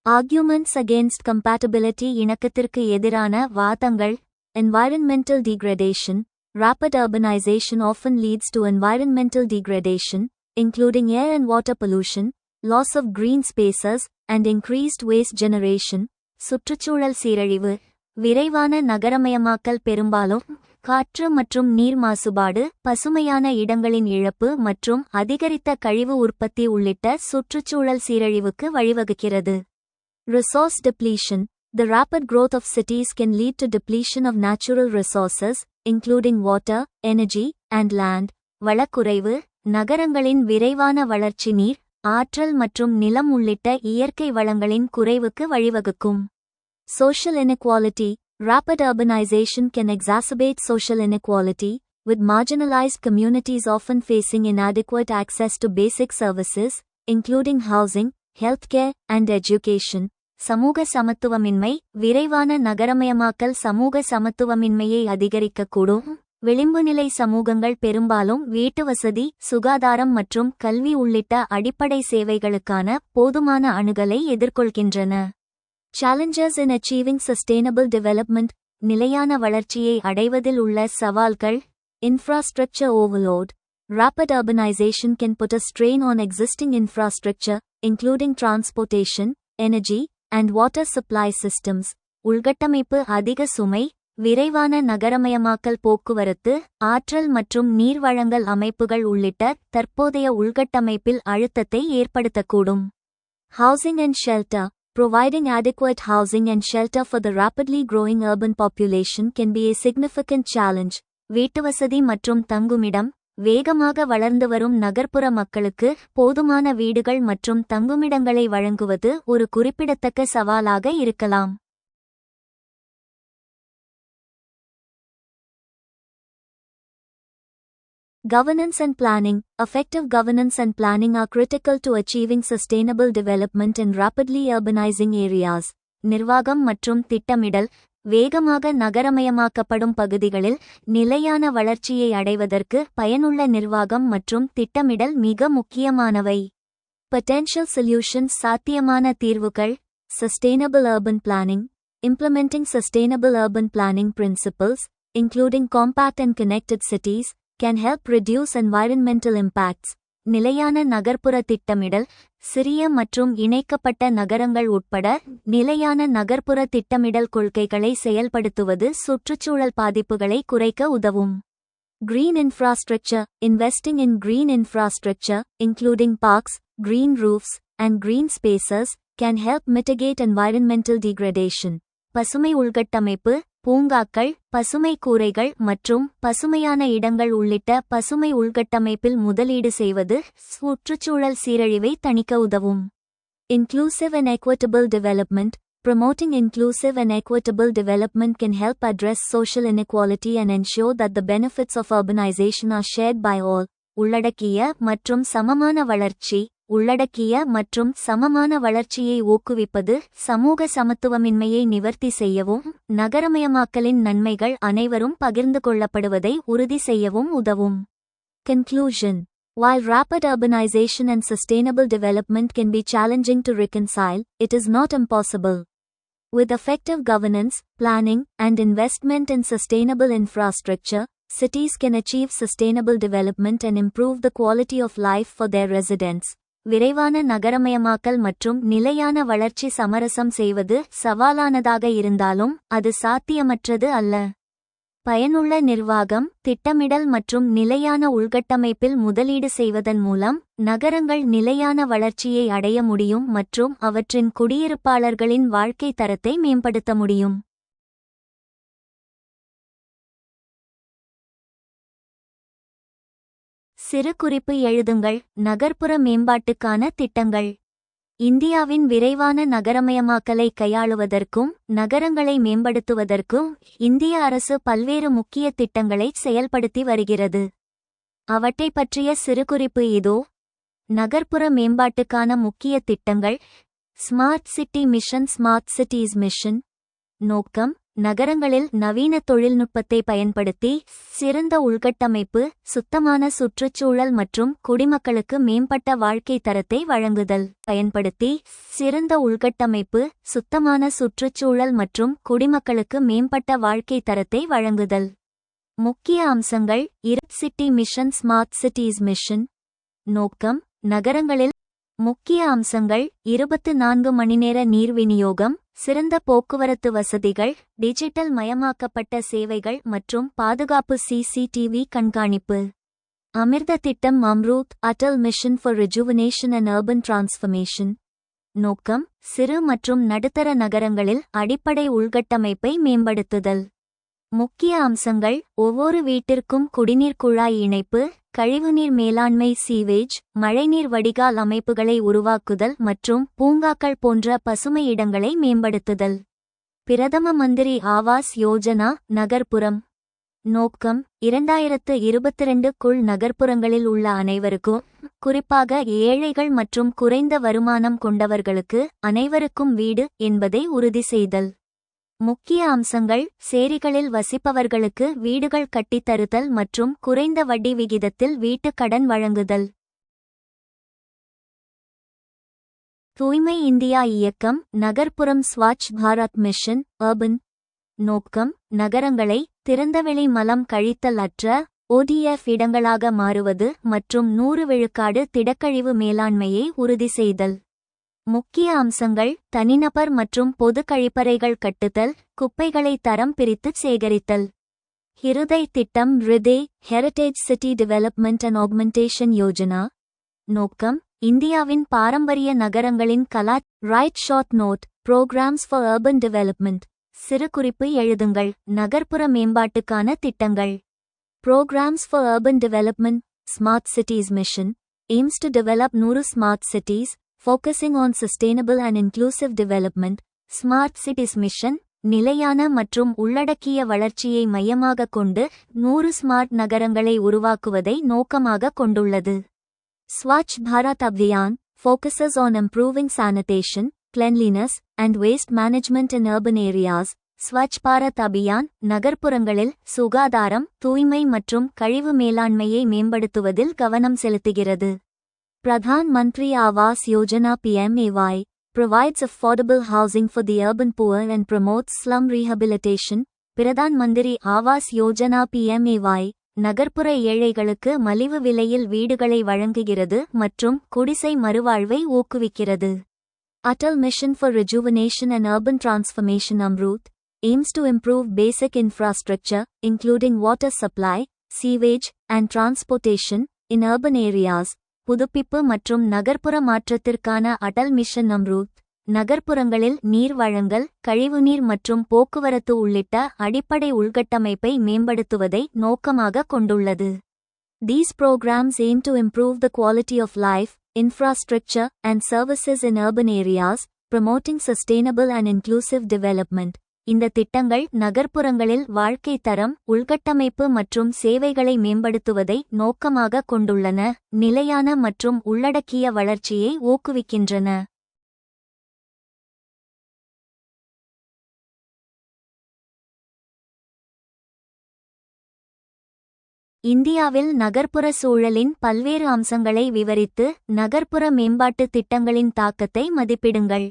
Arguments against compatibility. இணக்கத்திற்கு எதிரான வாதங்கள். Environmental degradation. Rapid urbanization often leads to environmental degradation, including air and water pollution, loss of green spaces, and increased waste generation. சுற்றுச்சூழல் சீரழிவு. விரைவான நகரமயமாக்கல் பெரும்பாலும் காற்று மற்றும் நீர் மாசுபாடு, பசுமையான இடங்களின் இழப்பு மற்றும் அதிகரித்த கழிவு உற்பத்தி உள்ளிட்ட சுற்றுச்சூழல் சீரழிவுக்கு வழிவகுக்கிறது. Resource depletion. The rapid growth of cities can lead to depletion of natural resources, including water, energy, and land. வளக்குறைவு. நகரங்களின் விரைவான வளர்ச்சி நீர், ஆற்றல் மற்றும் நிலம் உள்ளிட்ட இயற்கை வளங்களின் குறைவுக்கு வழிவகுக்கும். Social inequality. Rapid urbanization can exacerbate social inequality, with marginalized communities often facing inadequate access to basic services, including housing, healthcare, and education. சமூக சமத்துவமின்மை. விரைவான நகரமயமாக்கல் சமூக சமத்துவமின்மையை அதிகரிக்கக்கூடும். விளிம்புநிலை சமூகங்கள் பெரும்பாலும் வீட்டுவசதி, சுகாதாரம் மற்றும் கல்வி உள்ளிட்ட அடிப்படை சேவைகளுக்கான போதுமான அணுகலை எதிர்கொள்கின்றன. Challenges in achieving sustainable development. நிலையான வளர்ச்சியை அடைவதில் உள்ள சவால்கள். Infrastructure overload. Rapid urbanization can put a strain on existing infrastructure, including transportation, energy, and water supply systems. உள்கட்டமைப்பு அதிக சுமை. விரைவான நகரமயமாக்கல் போக்குவரத்து, ஆற்றல் மற்றும் நீர் வழங்கல் அமைப்புகள் உள்ளிட்ட தற்போதைய உள்கட்டமைப்பில் அழுத்தத்தை ஏற்படுத்தக்கூடும். Housing and shelter. Providing adequate housing and shelter for the rapidly growing urban population can be a significant challenge. வீட்டுவசதி மற்றும் தங்குமிடம். வேகமாக வளர்ந்து வரும் நகர்ப்புற மக்களுக்கு போதுமான வீடுகள் மற்றும் தங்குமிடங்களை வழங்குவது ஒரு குறிப்பிடத்தக்க சவாலாக இருக்கலாம். Governance and planning. Effective governance and planning are critical to achieving sustainable development in rapidly urbanizing areas. நிர்வாகம் மற்றும் திட்டமிடல். வேகமாக நகரமயமாக்கப்படும் பகுதிகளில் நிலையான வளர்ச்சியை அடைவதற்கு பயனுள்ள நிர்வாகம் மற்றும் திட்டமிடல் மிக முக்கியமானவை. Potential solutions. சாத்தியமான தீர்வுகள். Sustainable urban planning. Implementing sustainable urban planning principles, including compact and connected cities, can help reduce environmental impacts. நிலையான நகர்ப்புற திட்டமிடல். சிறிய மற்றும் இணைக்கப்பட்ட நகரங்கள் உட்பட நிலையான நகர்ப்புற திட்டமிடல் கொள்கைகளை செயல்படுத்துவது சுற்றுச்சூழல் பாதிப்புகளை குறைக்க உதவும். Green infrastructure. Investing in green infrastructure, including parks, green roofs, and green spaces, can help mitigate environmental degradation. பசுமை உள்கட்டமைப்பு, பூங்காக்கள், பசுமை கூரைகள் மற்றும் பசுமையான இடங்கள் உள்ளிட்ட பசுமை உள்கட்டமைப்பில் முதலீடு செய்வது சுற்றுச்சூழல் சீரழிவை தணிக்க உதவும். Inclusive and equitable development. Promoting inclusive and equitable development can help address social inequality and ensure that the benefits of urbanization are shared by all. உள்ளடக்கிய மற்றும் சமமான வளர்ச்சி. உள்ளடக்கிய மற்றும் சமமான வளர்ச்சியை ஊக்குவிப்பது சமூக சமத்துவமின்மையை நிவர்த்தி செய்யவும் நகரமயமாக்கலின் நன்மைகள் அனைவரும் பகிர்ந்து கொள்ளப்படுவதை உறுதி செய்யவும் உதவும். Conclusion. While rapid urbanization and sustainable development can be challenging to reconcile, it is not impossible. With effective governance, planning, and investment in sustainable infrastructure, cities can achieve sustainable development and improve the quality of life for their residents. விரைவான நகரமயமாக்கல் மற்றும் நிலையான வளர்ச்சி சமரசம் செய்வது சவாலானதாக இருந்தாலும் அது சாத்தியமற்றது அல்ல. பயனுள்ள நிர்வாகம், திட்டமிடல் மற்றும் நிலையான உள்கட்டமைப்பில் முதலீடு செய்வதன் மூலம் நகரங்கள் நிலையான வளர்ச்சியை அடைய முடியும் மற்றும் அவற்றின் குடியிருப்பாளர்களின் வாழ்க்கை தரத்தை மேம்படுத்த முடியும். சிறு குறிப்பு எழுதுங்கள். நகர்ப்புற மேம்பாட்டுக்கான திட்டங்கள். இந்தியாவின் விரைவான நகரமயமாக்கலை கையாளுவதற்கும் நகரங்களை மேம்படுத்துவதற்கும் இந்திய அரசு பல்வேறு முக்கிய திட்டங்களை செயல்படுத்தி வருகிறது. அவற்றை பற்றிய சிறுகுறிப்பு இதோ. நகர்ப்புற மேம்பாட்டுக்கான முக்கிய திட்டங்கள். Smart city mission. Smart cities mission நோக்கம் நகரங்களில் நவீன தொழில்நுட்பத்தை பயன்படுத்தி சிறந்த உள்கட்டமைப்பு, சுத்தமான சுற்றுச்சூழல் மற்றும் குடிமக்களுக்கு மேம்பட்ட வாழ்க்கை தரத்தை வழங்குதல். பயன்படுத்தி சிறந்த உள்கட்டமைப்பு, சுத்தமான சுற்றுச்சூழல் மற்றும் குடிமக்களுக்கு மேம்பட்ட வாழ்க்கை தரத்தை வழங்குதல். முக்கிய அம்சங்கள். City mission. Smart cities mission நோக்கம் நகரங்களில் முக்கிய அம்சங்கள் 24 மணிநேர நீர் விநியோகம், சிறந்த போக்குவரத்து வசதிகள், டிஜிட்டல் மயமாக்கப்பட்ட சேவைகள் மற்றும் பாதுகாப்பு CCTV கண்காணிப்பு. அமிர்த திட்டம் Amrut Atal mission for rejuvenation and urban transformation. நோக்கம்: சிறு மற்றும் நடுத்தர நகரங்களில் அடிப்படை உள்கட்டமைப்பை மேம்படுத்துதல். முக்கிய அம்சங்கள்: ஒவ்வொரு வீட்டிற்கும் குடிநீர் குழாய் இணைப்பு, கழிவுநீர் மேலாண்மை சீவேஜ், மழைநீர் வடிகால் அமைப்புகளை உருவாக்குதல் மற்றும் பூங்காக்கள் போன்ற பசுமை இடங்களை மேம்படுத்துதல். பிரதம மந்திரி ஆவாஸ் யோஜனா நகர்ப்புறம். நோக்கம்: 2022க்குள் நகர்ப்புறங்களில் உள்ள அனைவருக்கும், குறிப்பாக ஏழைகள் மற்றும் குறைந்த வருமானம் கொண்டவர்களுக்கு அனைவருக்கும் வீடு என்பதை உறுதி செய்தல். முக்கிய அம்சங்கள்: சேரிகளில் வசிப்பவர்களுக்கு வீடுகள் கட்டித்தருதல் மற்றும் குறைந்த வட்டி விகிதத்தில் வீட்டுக் கடன் வழங்குதல். தூய்மை இந்தியா இயக்கம் நகர்ப்புறம் ஸ்வச் பாரத் மிஷன் அர்பன். நோக்கம்: நகரங்களை திறந்தவெளி மலம் கழித்தல் அற்ற ODF இடங்களாக மாறுவது மற்றும் 100 விழுக்காடு திடக்கழிவு மேலாண்மையை உறுதி செய்தல். முக்கிய அம்சங்கள்: தனிநபர் மற்றும் பொது கழிப்பறைகள் கட்டுதல், குப்பைகளை தரம் பிரித்து சேகரித்தல். ஹிருதய் திட்டம் Hriday heritage city development and augmentation Yojana. நோக்கம்: இந்தியாவின் பாரம்பரிய நகரங்களின் write short note programmes for urban development. சிறு குறிப்பு எழுதுங்கள். நகர்ப்புற மேம்பாட்டுக்கான திட்டங்கள். Programs for Urban Development. Smart Cities Mission aims to develop 100 smart cities, focusing on sustainable and inclusive development. Smart Cities Mission நிலையான மற்றும் உள்ளடக்கிய வளர்ச்சியை மையமாகக் கொண்டு 100 ஸ்மார்ட் நகரங்களை உருவாக்குவதை நோக்கமாக கொண்டுள்ளது. Swachh Bharat Abhiyan focuses on improving sanitation, cleanliness, and waste management in urban areas. Swachh Bharat Abhiyan நகர்ப்புறங்களில் சுகாதாரம், தூய்மை மற்றும் கழிவு மேலாண்மையை மேம்படுத்துவதில் கவனம் செலுத்துகிறது. Pradhan Mantri Awas Yojana PMAY provides affordable housing for the urban poor and promotes slum rehabilitation. Pradhan Mantri Awas Yojana PMAY நகர்ப்புற ஏழைகளுக்கு மலிவு விலையில் வீடுகளை வழங்குகிறது மற்றும் குடிசை மறுவாழ்வை ஊக்குவிக்கிறது. Atal mission for rejuvenation and urban transformation Amrut aims to improve basic infrastructure, including water supply, sewage, and transportation, in urban areas. புதுப்பிப்பு மற்றும் நகர்ப்புற மாற்றத்திற்கான அடல் மிஷன் அம்ரூத் நகர்ப்புறங்களில் நீர் வழங்கல், கழிவுநீர் மற்றும் போக்குவரத்து உள்ளிட்ட அடிப்படை உள்கட்டமைப்பை மேம்படுத்துவதை நோக்கமாக கொண்டுள்ளது. These programs aim to improve the quality of life, infrastructure, and services in urban areas, promoting sustainable and inclusive development. இந்த திட்டங்கள் நகர்ப்புறங்களில் வாழ்க்கை தரம், உள்கட்டமைப்பு மற்றும் சேவைகளை மேம்படுத்துவதை நோக்கமாக கொண்டுள்ளன, நிலையான மற்றும் உள்ளடக்கிய வளர்ச்சியை ஊக்குவிக்கின்றன. இந்தியாவில் நகர்ப்புற சூழலின் பல்வேறு அம்சங்களை விவரித்து நகர்ப்புற மேம்பாட்டு திட்டங்களின் தாக்கத்தை மதிப்பிடுங்கள்.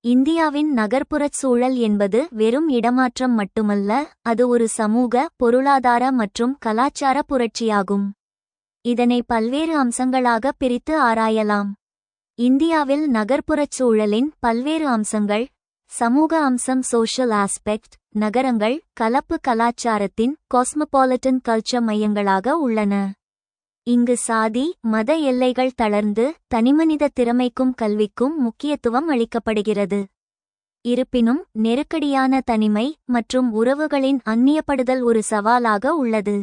இந்தியாவின் நகர்ப்புறச் சூழல் என்பது வெறும் இடமாற்றம் மட்டுமல்ல, அது ஒரு சமூக, பொருளாதார மற்றும் கலாச்சார புரட்சியாகும். இதனை பல்வேறு அம்சங்களாக பிரித்து ஆராயலாம். இந்தியாவில் நகர்ப்புறச் சூழலின் பல்வேறு அம்சங்கள். சமூக அம்சம் சோஷியல் ஆஸ்பெக்ட். நகரங்கள் கலப்பு கலாச்சாரத்தின் காஸ்மோபாலிட்டன் கல்ச்சர் மையங்களாக உள்ளன. இங்கு சாதி, மத எல்லைகள் தளர்ந்து தனிமனித திறமைக்கும் கல்விக்கும் முக்கியத்துவம் அளிக்கப்படுகிறது. இருப்பினும் நெருக்கடியான தனிமை மற்றும் உறவுகளின் அந்நியப்படுதல் ஒரு சவாலாக உள்ளது.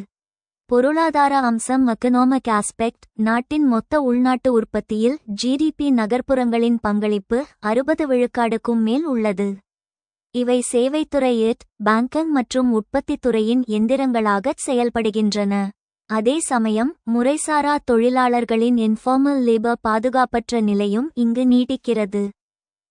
பொருளாதார அம்சம் எகனாமிக் ஆஸ்பெக்ட். நாட்டின் மொத்த உள்நாட்டு உற்பத்தியில் GDP நகர்ப்புறங்களின் பங்களிப்பு 60 விழுக்காடுக்கும் மேல் உள்ளது. இவை சேவைத்துறை பேங்கிங் மற்றும் உற்பத்தித் துறையின் எந்திரங்களாகச் செயல்படுகின்றன. அதே சமயம் முறைசாரா தொழிலாளர்களின் இன்ஃபார்மல் லேபர் பாதுகாப்பற்ற நிலையும் இங்கு நீடிக்கிறது.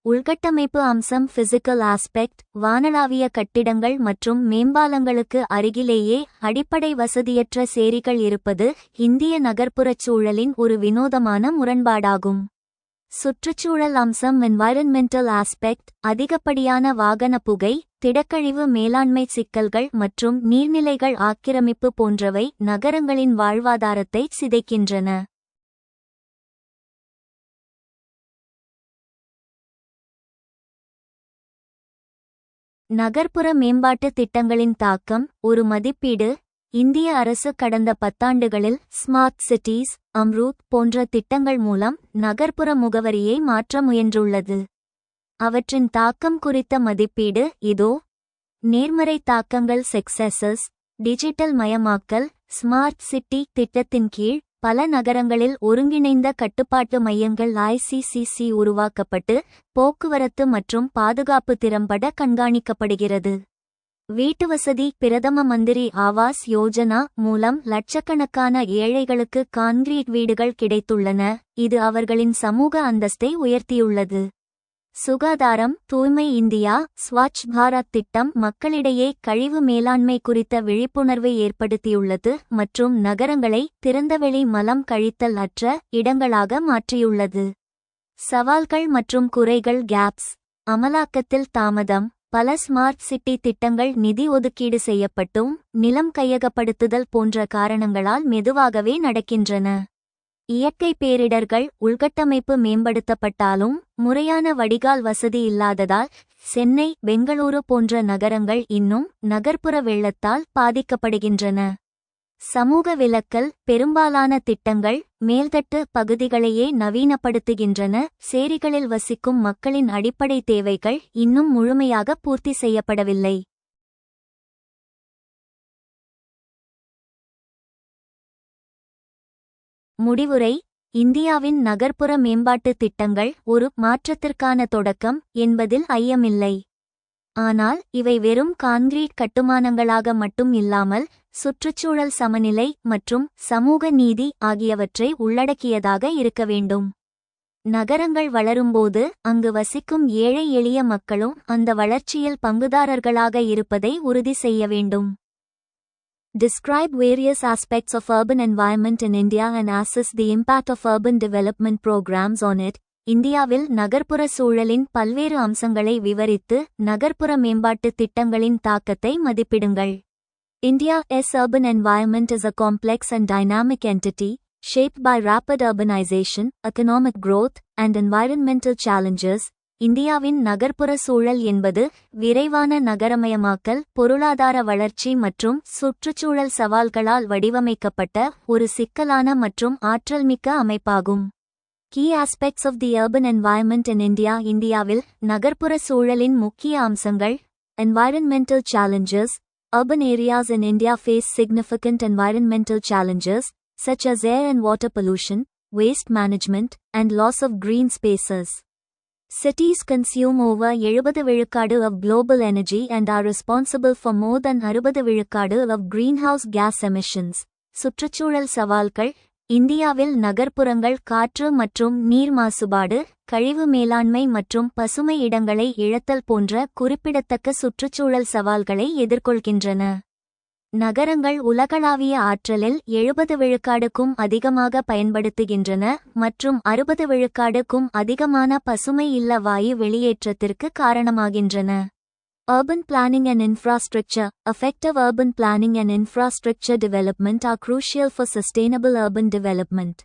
உள்கட்டமைப்பு அம்சம் பிசிக்கல் ஆஸ்பெக்ட். வானளாவிய கட்டிடங்கள் மற்றும் மேம்பாலங்களுக்கு அருகிலேயே அடிப்படை வசதியற்ற சேரிகள் இருப்பது இந்திய நகர்ப்புறச் சூழலின் ஒரு வினோதமான முரண்பாடாகும். சுற்றுச்சூழல் அம்சம் என்வாயரன்மெண்டல் ஆஸ்பெக்ட். அதிகப்படியான வாகன புகை, திடக்கழிவு மேலாண்மை சிக்கல்கள் மற்றும் நீர்நிலைகள் ஆக்கிரமிப்பு போன்றவை நகரங்களின் வாழ்வாதாரத்தை சிதைக்கின்றன. நகர்ப்புற மேம்பாட்டு திட்டங்களின் தாக்கம் ஒரு மதிப்பீடு. இந்திய அரசு கடந்த 10 ஆண்டுகளில் ஸ்மார்ட் சிட்டீஸ், அம்ரூத் போன்ற திட்டங்கள் மூலம் நகர்ப்புற முகவரியை மாற்ற முயன்றுள்ளது. அவற்றின் தாக்கம் குறித்த மதிப்பீடு இதோ. நேர்மறை தாக்கங்கள். சக்சஸஸ். டிஜிட்டல் மயமாக்கல். ஸ்மார்ட் சிட்டி திட்டத்தின் கீழ் பல நகரங்களில் ஒருங்கிணைந்த கட்டுப்பாட்டு மையங்கள் ICCC உருவாக்கப்பட்டு போக்குவரத்து மற்றும் பாதுகாப்பு திறம்பட கண்காணிக்கப்படுகிறது. வீட்டுவசதி. பிரதம மந்திரி ஆவாஸ் யோஜனா மூலம் லட்சக்கணக்கான ஏழைகளுக்கு கான்கிரீட் வீடுகள் கிடைத்துள்ளன, இது அவர்களின் சமூக அந்தஸ்தை உயர்த்தியுள்ளது. சுகாதாரம். தூய்மை இந்தியா ஸ்வச் பாரத் திட்டம் மக்களிடையே கழிவு மேலாண்மை குறித்த விழிப்புணர்வை ஏற்படுத்தியுள்ளது மற்றும் நகரங்களை திறந்தவெளி மலம் கழித்தல் அற்ற இடங்களாக மாற்றியுள்ளது. சவால்கள் மற்றும் குறைகள். கேப்ஸ். அமலாக்கத்தில் தாமதம். பல ஸ்மார்ட் சிட்டி திட்டங்கள் நிதி ஒதுக்கீடு செய்யப்பட்டும் நிலம் கையகப்படுத்துதல் போன்ற காரணங்களால் மெதுவாகவே நடக்கின்றன. இயற்கை பேரிடர்கள். உள்கட்டமைப்பு மேம்படுத்தப்பட்டாலும் முறையான வடிகால் வசதி இல்லாததால் சென்னை, பெங்களூரு போன்ற நகரங்கள் இன்னும் நகர்ப்புற வெள்ளத்தால் பாதிக்கப்படுகின்றன. சமூக விலக்கல். பெரும்பாலான திட்டங்கள் மேல்தட்டு பகுதிகளையே நவீனப்படுத்துகின்றன, சேரிகளில் வசிக்கும் மக்களின் அடிப்படை தேவைகள் இன்னும் முழுமையாக பூர்த்தி செய்யப்படவில்லை. முடிவுரை. இந்தியாவின் நகர்ப்புற மேம்பாட்டு திட்டங்கள் ஒரு மாற்றத்திற்கான தொடக்கம் என்பதில் ஐயமில்லை. ஆனால் இவை வெறும் கான்கிரீட் கட்டுமானங்களாக மட்டும் இல்லாமல் சுற்றுச்சூழல் சமநிலை மற்றும் சமூக நீதி ஆகியவற்றை உள்ளடக்கியதாக இருக்க வேண்டும். நகரங்கள் வளரும்போது அங்கு வசிக்கும் ஏழை எளிய மக்களும் அந்த வளர்ச்சியில் பங்குதாரர்களாக இருப்பதை உறுதி செய்ய வேண்டும். Describe various aspects of urban environment in India and assess the impact of urban development programs on it. இந்தியாவில் நகர்ப்புற சூழலின் பல்வேறு அம்சங்களை விவரித்து நகர்ப்புற மேம்பாட்டு திட்டங்களின் தாக்கத்தை மதிப்பிடுங்கள். India's urban environment is a complex and dynamic entity, shaped by rapid urbanization, economic growth, and environmental challenges. இந்தியாவின் நகர்ப்புற சூழல் என்பது விரைவான நகரமயமாக்கல், பொருளாதார வளர்ச்சி மற்றும் சுற்றுச்சூழல் சவால்களால் வடிவமைக்கப்பட்ட ஒரு சிக்கலான மற்றும் ஆற்றல்மிக்க அமைப்பாகும். Key aspects of the urban environment in India. இந்தியாவில் நகர்ப்புற சூழலின் முக்கிய அம்சங்கள். Environmental challenges. Urban areas in India face significant environmental challenges, such as air and water pollution, waste management, and loss of green spaces. Cities consume over 70% of global energy and are responsible for more than 60% of greenhouse gas emissions. சுற்றுச்சூழல் சவால்கள். இந்தியாவில் நகர்ப்புறங்கள் காற்று மற்றும் நீர் மாசுபாடு, கழிவு மேலாண்மை மற்றும் பசுமை இடங்களை இழத்தல் போன்ற குறிப்பிடத்தக்க சுற்றுச்சூழல் சவால்களை எதிர்கொள்கின்றன. நகரங்கள் உலகளாவிய ஆற்றலில் 70%க்கும் அதிகமாக பயன்படுத்துகின்றன மற்றும் 60%க்கும் அதிகமான பசுமை இல்ல வாயு வெளியேற்றத்திற்கு காரணமாகின்றன. Urban planning and infrastructure. Effective urban planning and infrastructure development are crucial for sustainable urban development.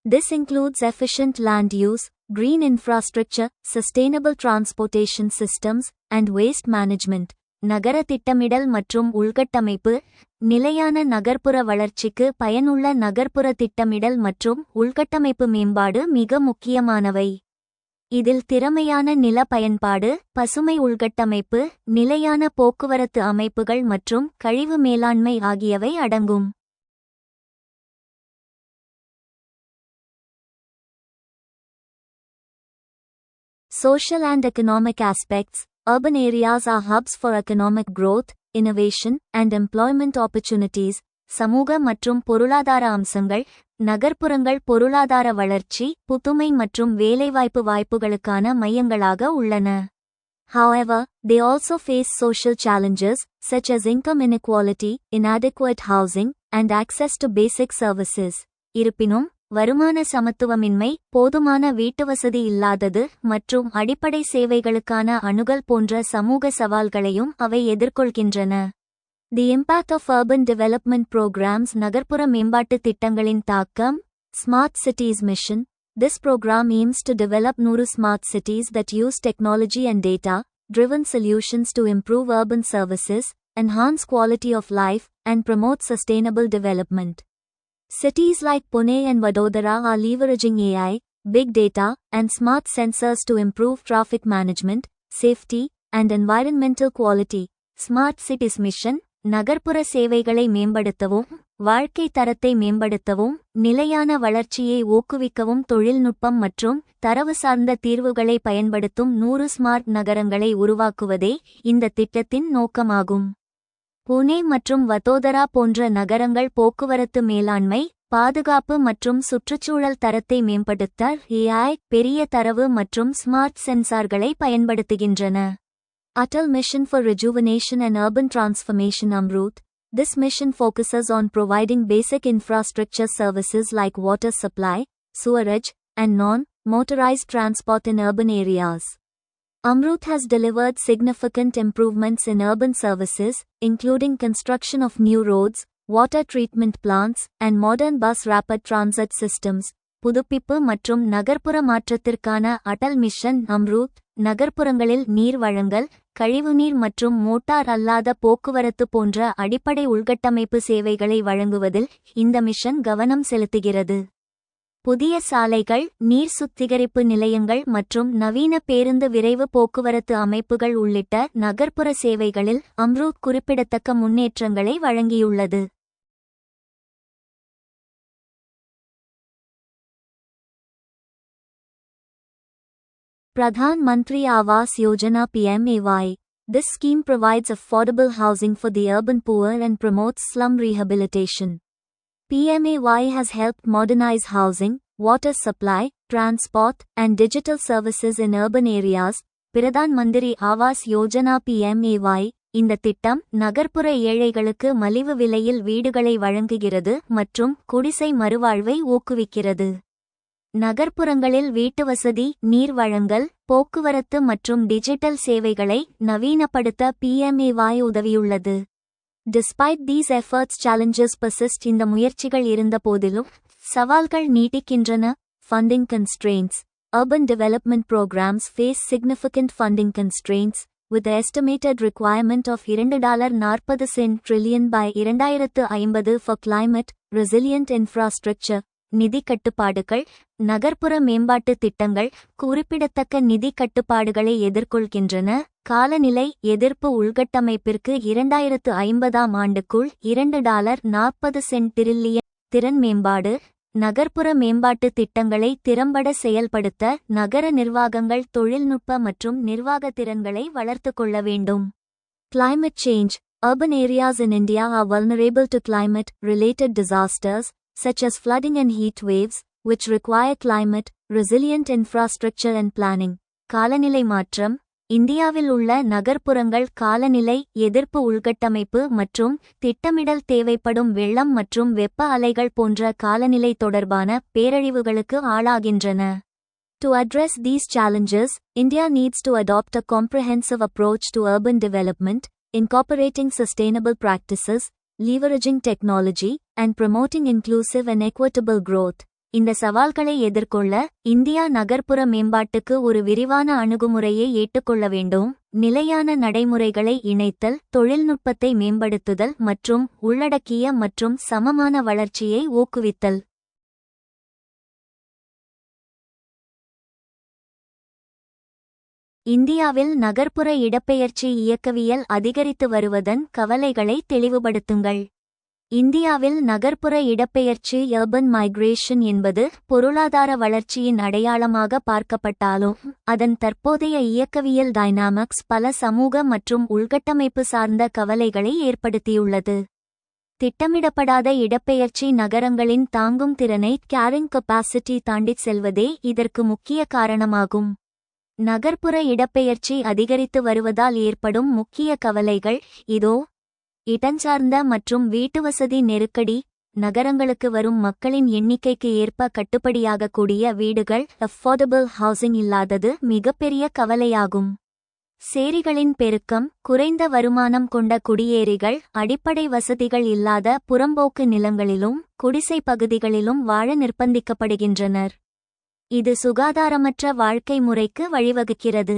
This includes efficient land use, green infrastructure, sustainable transportation systems, and waste management. நகர திட்டமிடல் மற்றும் உள்கட்டமைப்பு. நிலையான நகர்ப்புற வளர்ச்சிக்கு பயனுள்ள நகர்ப்புற திட்டமிடல் மற்றும் உள்கட்டமைப்பு மேம்பாடு மிக முக்கியமானவை. இதில் திறமையான நில பயன்பாடு, பசுமை உள்கட்டமைப்பு, நிலையான போக்குவரத்து அமைப்புகள் மற்றும் கழிவு மேலாண்மை ஆகியவை அடங்கும். Social and economic aspects. Urban areas are hubs for economic growth, innovation, and employment opportunities. சமூக மற்றும் பொருளாதார அம்சங்கள். நகர்ப்புறங்கள் பொருளாதார வளர்ச்சி, புதுமை மற்றும் வேலைவாய்ப்பு வாய்ப்புகளுக்கான மையங்களாக உள்ளன. However, they also face social challenges, such as income inequality, inadequate housing, and access to basic services. இருப்பினும் வருமான சமத்துவமின்மை, போதுமான வீட்டுவசதி இல்லாதது மற்றும் அடிப்படை சேவைகளுக்கான அணுகல் போன்ற சமூக சவால்களையும் அவை எதிர்கொள்கின்றன. The impact of urban development programs. நகர்ப்புற மேம்பாட்டு திட்டங்களின் தாக்கம். Smart Cities Mission. This program aims to develop 100 smart cities that use technology and data, driven solutions to improve urban services, enhance quality of life, and promote sustainable development. Cities like Pune and Vadodara are leveraging AI, big data, and smart sensors to improve traffic management, safety, and environmental quality. Smart Cities Mission நகர்ப்புற சேவைகளை மேம்படுத்தவும், வாழ்க்கை தரத்தை மேம்படுத்தவும், நிலையான வளர்ச்சியை ஊக்குவிக்கவும் தொழில்நுட்பம் மற்றும் தரவு சார்ந்த தீர்வுகளை பயன்படுத்தும் 100 ஸ்மார்ட் நகரங்களை உருவாக்குவதே இந்த திட்டத்தின் நோக்கமாகும். புனே மற்றும் வதோதரா போன்ற நகரங்கள் போக்குவரத்து மேலாண்மை, பாதுகாப்பு மற்றும் சுற்றுச்சூழல் தரத்தை மேம்படுத்த AI, பெரிய தரவு மற்றும் ஸ்மார்ட் சென்சார்களை பயன்படுத்துகின்றன. Atal Mission for Rejuvenation and Urban Transformation Amrut. This mission focuses on providing basic infrastructure services like water supply, sewerage, and non-motorized transport in urban areas. Amrut has delivered significant improvements in urban services, including construction of new roads, water treatment plants, and modern bus rapid transit systems. புதுப்பிப்பு மற்றும் நகர்ப்புற மாற்றத்திற்கான Atal mission Amrut நகர்ப்புறங்களில் நீர் வழங்கல், கழிவுநீர் மற்றும் motor அல்லாத போக்குவரத்து போன்ற அடிப்படை உள்கட்டமைப்பு சேவைகளை வழங்குவதில் இந்த மிஷன் கவனம் செலுத்துகிறது. புதிய சாலைகள், நீர் சுத்திகரிப்பு நிலையங்கள் மற்றும் நவீன பேருந்து விரைவு போக்குவரத்து அமைப்புகள் உள்ளிட்ட நகர்ப்புற சேவைகளில் அம்ரூத் குறிப்பிடத்தக்க முன்னேற்றங்களை வழங்கியுள்ளது. Pradhan Mantri Awas Yojana PMAY. This scheme provides affordable housing for the urban poor and promotes slum rehabilitation. PMAY has helped modernize housing, water supply, transport, and digital services in urban areas. Pradhan Mantri Awas Yojana PMAY. இந்த திட்டம் நகர்ப்புற ஏழைகளுக்கு மலிவு விலையில் வீடுகளை வழங்குகிறது மற்றும் குடிசை மறுவாழ்வை ஊக்குவிக்கிறது. நகர்ப்புறங்களில் வீட்டுவசதி, நீர் வழங்கல், போக்குவரத்து மற்றும் டிஜிட்டல் சேவைகளை நவீனப்படுத்த PMAY உதவியுள்ளது. Despite these efforts, challenges persist. இந்த முயற்சிகள் இருந்தபோதிலும் சவால்கள் நீடிக்கின்றன. Funding constraints. Urban development programs face significant funding constraints, with the estimated requirement of $2.40 trillion by 2050 for climate resilient infrastructure. நிதி கட்டுப்பாடுகள். நகர்ப்புற மேம்பாட்டு திட்டங்கள் குறிப்பிடத்தக்க நிதி கட்டுப்பாடுகளை எதிர்கொள்கின்றன. காலநிலை எதிர்ப்பு உள்கட்டமைப்பிற்கு 2050ஆம் ஆண்டுக்குள் $2.40 டிரில்லியன். திறன் மேம்பாடு. நகர்ப்புற மேம்பாட்டு திட்டங்களை திறம்பட செயல்படுத்த நகர நிர்வாகங்கள் தொழில்நுட்ப மற்றும் நிர்வாக திறன்களை வளர்த்துக் கொள்ள வேண்டும். Climate change. Urban areas in India are vulnerable to climate-related disasters, such as flooding and heat waves, which require climate-resilient infrastructure and planning. காலநிலை மாற்றம். இந்தியாவில் உள்ள நகர்ப்புறங்கள் காலநிலை எதிர்ப்பு உள்கட்டமைப்பு மற்றும் திட்டமிடல் தேவைப்படும் வெள்ளம் மற்றும் வெப்ப அலைகள் போன்ற காலநிலை தொடர்பான பேரழிவுகளுக்கு ஆளாகின்றன. To address these challenges, India needs to adopt a comprehensive approach to urban development, incorporating sustainable practices, leveraging technology, and promoting inclusive and equitable growth. இந்த சவால்களை எதிர்கொள்ள இந்தியா நகர்ப்புற மேம்பாட்டுக்கு ஒரு விரிவான அணுகுமுறையை ஏற்றுக்கொள்ள வேண்டும். நிலையான நடைமுறைகளை இணைத்தல், தொழில்நுட்பத்தை மேம்படுத்துதல் மற்றும் உள்ளடக்கிய மற்றும் சமமான வளர்ச்சியை ஊக்குவித்தல். இந்தியாவில் நகர்ப்புற இடப்பெயர்ச்சி இயக்கவியல் அதிகரித்து வருவதன் கவலைகளை தெளிவுபடுத்துங்கள். இந்தியாவில் நகர்ப்புற இடப்பெயர்ச்சி urban migration என்பது பொருளாதார வளர்ச்சியின் அடையாளமாக பார்க்கப்பட்டாலும் அதன் தற்போதைய இயக்கவியல் டைனாமிக்ஸ் பல சமூக மற்றும் உள்கட்டமைப்பு சார்ந்த கவலைகளை ஏற்படுத்தியுள்ளது. திட்டமிடப்படாத இடப்பெயர்ச்சி நகரங்களின் தாங்கும் திறனை கேரிங் கெப்பாசிட்டி தாண்டிச் செல்வதே இதற்கு முக்கிய காரணமாகும். நகர்ப்புற இடப்பெயர்ச்சி அதிகரித்து வருவதால் ஏற்படும் முக்கிய கவலைகள் இதோ. இடஞ்சார்ந்த மற்றும் வீட்டுவசதி நெருக்கடி. நகரங்களுக்கு வரும் மக்களின் எண்ணிக்கைக்கு ஏற்ப கட்டுப்படியாகக்கூடிய வீடுகள் அஃபோர்டபிள் ஹவுசிங் இல்லாதது மிகப்பெரிய கவலையாகும். சேரிகளின் பெருக்கம். குறைந்த வருமானம் கொண்ட குடியேறிகள் அடிப்படை வசதிகள் இல்லாத புறம்போக்கு நிலங்களிலும் குடிசை பகுதிகளிலும் வாழ நிர்பந்திக்கப்படுகின்றனர். இது சுகாதாரமற்ற வாழ்க்கை முறைக்கு வழிவகுக்கிறது.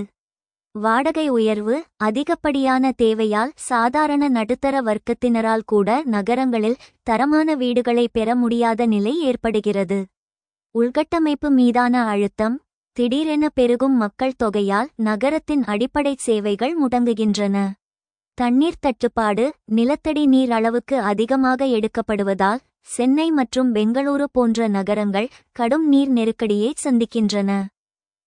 வாடகை உயர்வு, அதிகப்படியான தேவையால் சாதாரண நடுத்தர வர்க்கத்தினரால் கூட நகரங்களில் தரமான வீடுகளை பெற முடியாத நிலை ஏற்படுகிறது. உள்கட்டமைப்பு மீதான அழுத்தம், திடீரென பெருகும் மக்கள் தொகையால் நகரத்தின் அடிப்படை சேவைகள் முடங்குகின்றன. தண்ணீர் தட்டுப்பாடு, நிலத்தடி நீர் அளவுக்கு அதிகமாக எடுக்கப்படுவதால் சென்னை மற்றும் பெங்களூரு போன்ற நகரங்கள் கடும் நீர் நெருக்கடியை சந்திக்கின்றன.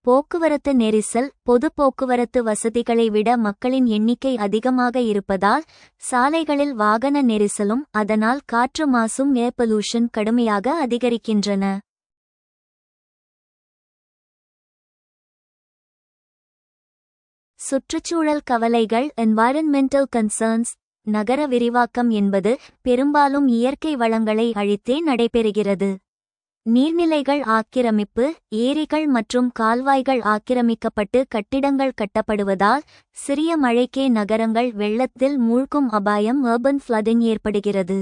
போக்குவரத்து நெரிசல், பொது போக்குவரத்து வசதிகளை விட மக்களின் எண்ணிக்கை அதிகமாக இருப்பதால் சாலைகளில் வாகன நெரிசலும் அதனால் காற்று மாசும் ஏர் பொல்யூஷன் கடுமையாக அதிகரிக்கின்றன. சுற்றுச்சூழல் கவலைகள், என்வாயரன்மெண்டல் கன்சர்ன்ஸ். நகர விரிவாக்கம் என்பது பெரும்பாலும் இயற்கை வளங்களை அழித்தே நடைபெறுகிறது. நீர்நிலைகள் ஆக்கிரமிப்பு, ஏரிகள் மற்றும் கால்வாய்கள் ஆக்கிரமிக்கப்பட்டு கட்டிடங்கள் கட்டப்படுவதால் சிறிய மழைக்கே நகரங்கள் வெள்ளத்தில் மூழ்கும் அபாயம், அர்பன் ஃப்ளட்டிங் ஏற்படுகிறது.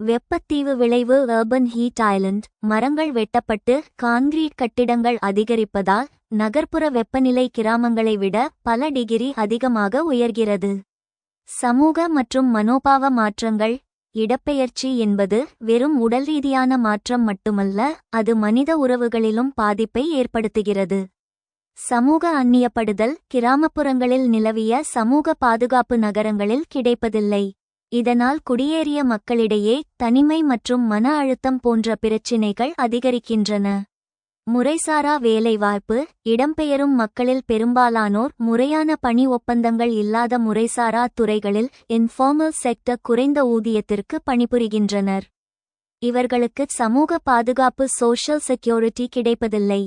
வெப்பத்தீவு விளைவு, அர்பன் ஹீட் ஐலண்ட். மரங்கள் வெட்டப்பட்டு கான்கிரீட் கட்டிடங்கள் அதிகரிப்பதால் நகர்ப்புற வெப்பநிலை கிராமங்களை விட பல டிகிரி அதிகமாக உயர்கிறது. சமூக மற்றும் மனோபாவ மாற்றங்கள். இடப்பெயர்ச்சி என்பது வெறும் உடல்ரீதியான மாற்றம் மட்டுமல்ல, அது மனித உறவுகளிலும் பாதிப்பை ஏற்படுத்துகிறது. சமூக அந்நியப்படுதல். கிராமப்புறங்களில் நிலவிய சமூக பாதுகாப்பு நகரங்களில் கிடைப்பதில்லை. இதனால் குடியேறிய மக்களிடையே தனிமை மற்றும் மன அழுத்தம் போன்ற பிரச்சினைகள் அதிகரிக்கின்றன. முறைசாரா வேலைவாய்ப்பு. இடம்பெயரும் மக்களில் பெரும்பாலானோர் முறையான பணி ஒப்பந்தங்கள் இல்லாத முறைசாரா துறைகளில் இன்ஃபார்மல் செக்டர் குறைந்த ஊதியத்திற்கு பணிபுரிகின்றனர். இவர்களுக்கு சமூக பாதுகாப்பு, சோஷியல் செக்யூரிட்டி கிடைப்பதில்லை.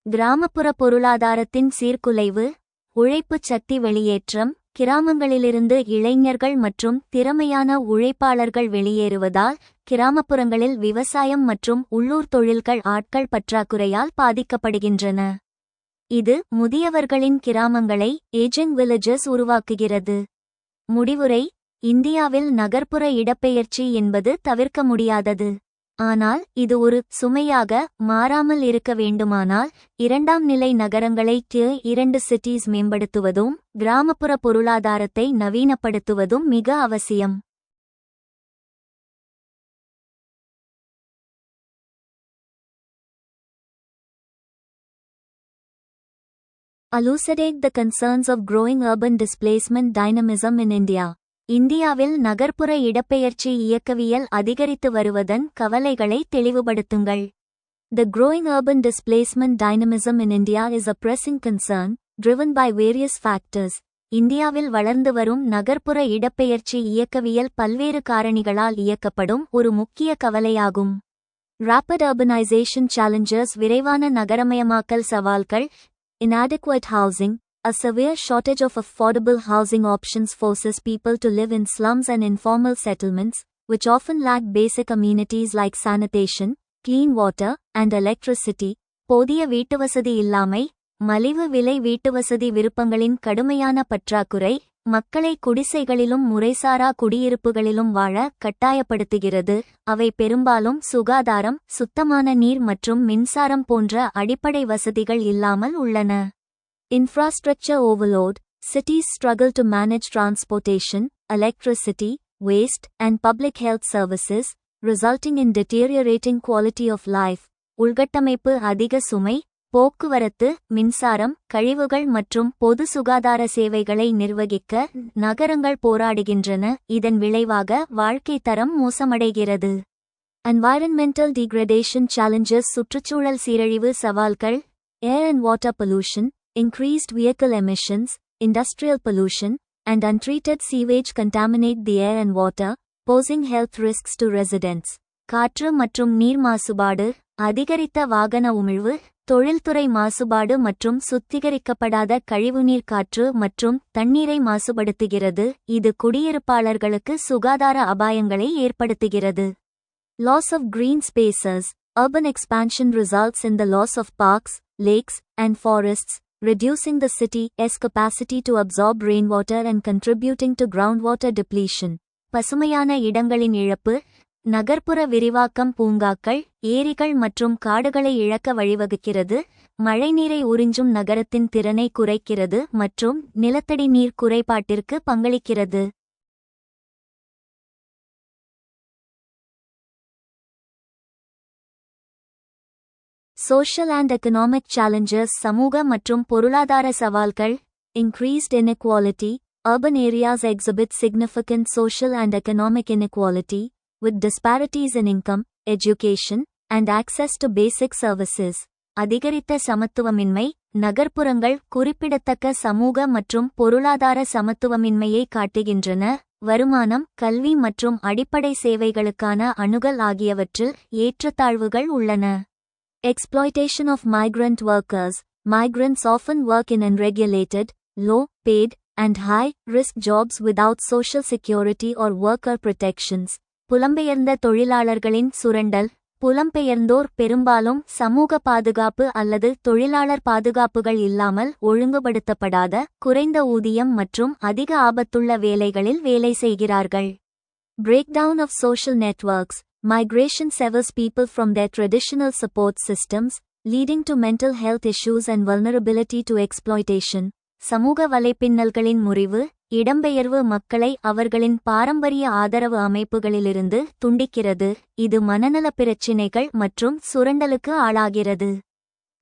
கிராமப்புற பொருளாதாரத்தின் சீர்குலைவு. உழைப்புச் சக்தி வெளியேற்றம். கிராமங்களிலிருந்து இளைஞர்கள் மற்றும் திறமையான உழைப்பாளர்கள் வெளியேறுவதால் கிராமப்புறங்களில் விவசாயம் மற்றும் உள்ளூர் தொழில்கள் ஆட்கள் பற்றாக்குறையால் பாதிக்கப்படுகின்றன. இது முதியவர்களின் கிராமங்களை, ஏஜிங் வில்லேஜஸ் உருவாக்குகிறது. முடிவுரை: இந்தியாவில் நகர்ப்புற இடப்பெயர்ச்சி என்பது தவிர்க்க முடியாதது. ஆனால் இது ஒரு சுமையாக மாறாமல் இருக்க வேண்டுமானால் இரண்டாம் நிலை நகரங்களை Tier 2 சிட்டிஸ் மேம்படுத்துவதும் கிராமப்புற பொருளாதாரத்தை நவீனப்படுத்துவதும் மிக அவசியம். Elucidate the concerns of growing urban displacement dynamism in India. இந்தியாவில் நகர்ப்புற இடப்பெயர்ச்சி இயக்கவியல் அதிகரித்து வருவதன் கவலைகளை தெளிவுபடுத்துங்கள். The growing urban displacement dynamism in India is a pressing concern, driven by various factors. இந்தியாவில் வளர்ந்து வரும் நகர்ப்புற இடப்பெயர்ச்சி இயக்கவியல் பல்வேறு காரணிகளால் இயக்கப்படும் ஒரு முக்கிய கவலையாகும். Rapid urbanization challenges. விரைவான நகரமயமாக்கல் சவால்கள். Inadequate housing. A severe shortage of affordable housing options forces people to live in slums and informal settlements, which often lack basic amenities like sanitation, clean water, and electricity. போதிய வீட்டுவசதி இல்லாமை. மலிவு விலை வீட்டுவசதி விருப்பங்களின் கடுமையான பற்றாக்குறை மக்களை குடிசைகளிலும் முறைசாரா குடியிருப்புகளிலும் வாழ கட்டாயப்படுத்துகிறது. அவை பெரும்பாலும் சுகாதாரம், சுத்தமான நீர் மற்றும் மின்சாரம் போன்ற அடிப்படை வசதிகள் இல்லாமல் உள்ளன. Infrastructure overload. Cities struggle to manage transportation, electricity, waste, and public health services, resulting in deteriorating quality of life. உள்கட்டமைப்பு அதிக சுமை. போக்குவரத்து, மின்சாரம், கழிவுகள் மற்றும் பொது சுகாதார சேவைகளை நிர்வகிக்க நகரங்கள் போராடுகின்றன. இதன் விளைவாக வாழ்க்கை தரம் மோசமடைகிறது. Environmental degradation challenges. சுற்றுச்சூழல் சீரழிவு சவால்கள். Air and water pollution. Increased vehicle emissions, industrial pollution, and untreated sewage contaminate the air and water, posing health risks to residents. காற்று மற்றும் நீர் மாசுபாடு. அதிகரித்த வாகன உமிழ்வு, தொழில்துறை மாசுபாடு மற்றும் சுத்திகரிக்கப்படாத கழிவுநீர் காற்று மற்றும் தண்ணீரை மாசுபடுத்துகிறது. இது குடியிருப்பாளர்களுக்கு சுகாதார அபாயங்களை ஏற்படுத்துகிறது. Loss of green spaces. Urban expansion results in the loss of parks, lakes, and forests, reducing the city's capacity to absorb rainwater and contributing to groundwater depletion. பசுமையான இடங்களின் இழப்பு. நகர்ப்புற விரிவாக்கம் பூங்காக்கள், ஏரிகள் மற்றும் காடுகளை இழக்க வழிவகுக்கிறது, மழைநீரை உறிஞ்சும் நகரத்தின் திறனை குறைக்கிறது மற்றும் நிலத்தடி நீர் குறைபாட்டிற்கு பங்களிக்கிறது. சோஷியல் அண்ட் எகனாமிக் சேலஞ்சஸ், சமூக மற்றும் பொருளாதார சவால்கள். Increased inequality. Urban areas exhibit significant social and economic inequality, with disparities in income, education, and access to basic services. அதிகரித்த சமத்துவமின்மை. நகர்ப்புறங்கள் குறிப்பிடத்தக்க சமூக மற்றும் பொருளாதார சமத்துவமின்மையை காட்டுகின்றன, வருமானம், கல்வி மற்றும் அடிப்படை சேவைகளுக்கான அணுகல் ஆகியவற்றில் ஏற்றத்தாழ்வுகள் உள்ளன. Exploitation of migrant workers. Migrants often work in unregulated, low-paid, and high-risk jobs without social security or worker protections. புலம்பெயர்ந்த தொழிலாளர்களின் சுரண்டல். புலம்பெயர்ந்தோர் பெரும்பாலும் சமூக பாதுகாப்பு அல்லது தொழிலாளர் பாதுகாப்புகள் இல்லாமல் ஒழுங்குபடுத்தப்படாத, குறைந்த ஊதியம் மற்றும் அதிக ஆபத்துள்ள வேலைகளில் வேலை செய்கிறார்கள். Breakdown of social networks. Migration severs people from their traditional support systems, leading to mental health issues and vulnerability to exploitation. சமூக வலைப்பின்னல்களின் முறிவு. இடம்பெயர்வு மக்களை அவர்களின் பாரம்பரிய ஆதரவு அமைப்புகளிலிருந்து துண்டிக்கிறது, இது மனநல பிரச்சினைகள் மற்றும் சுரண்டலுக்கு ஆளாகிறது.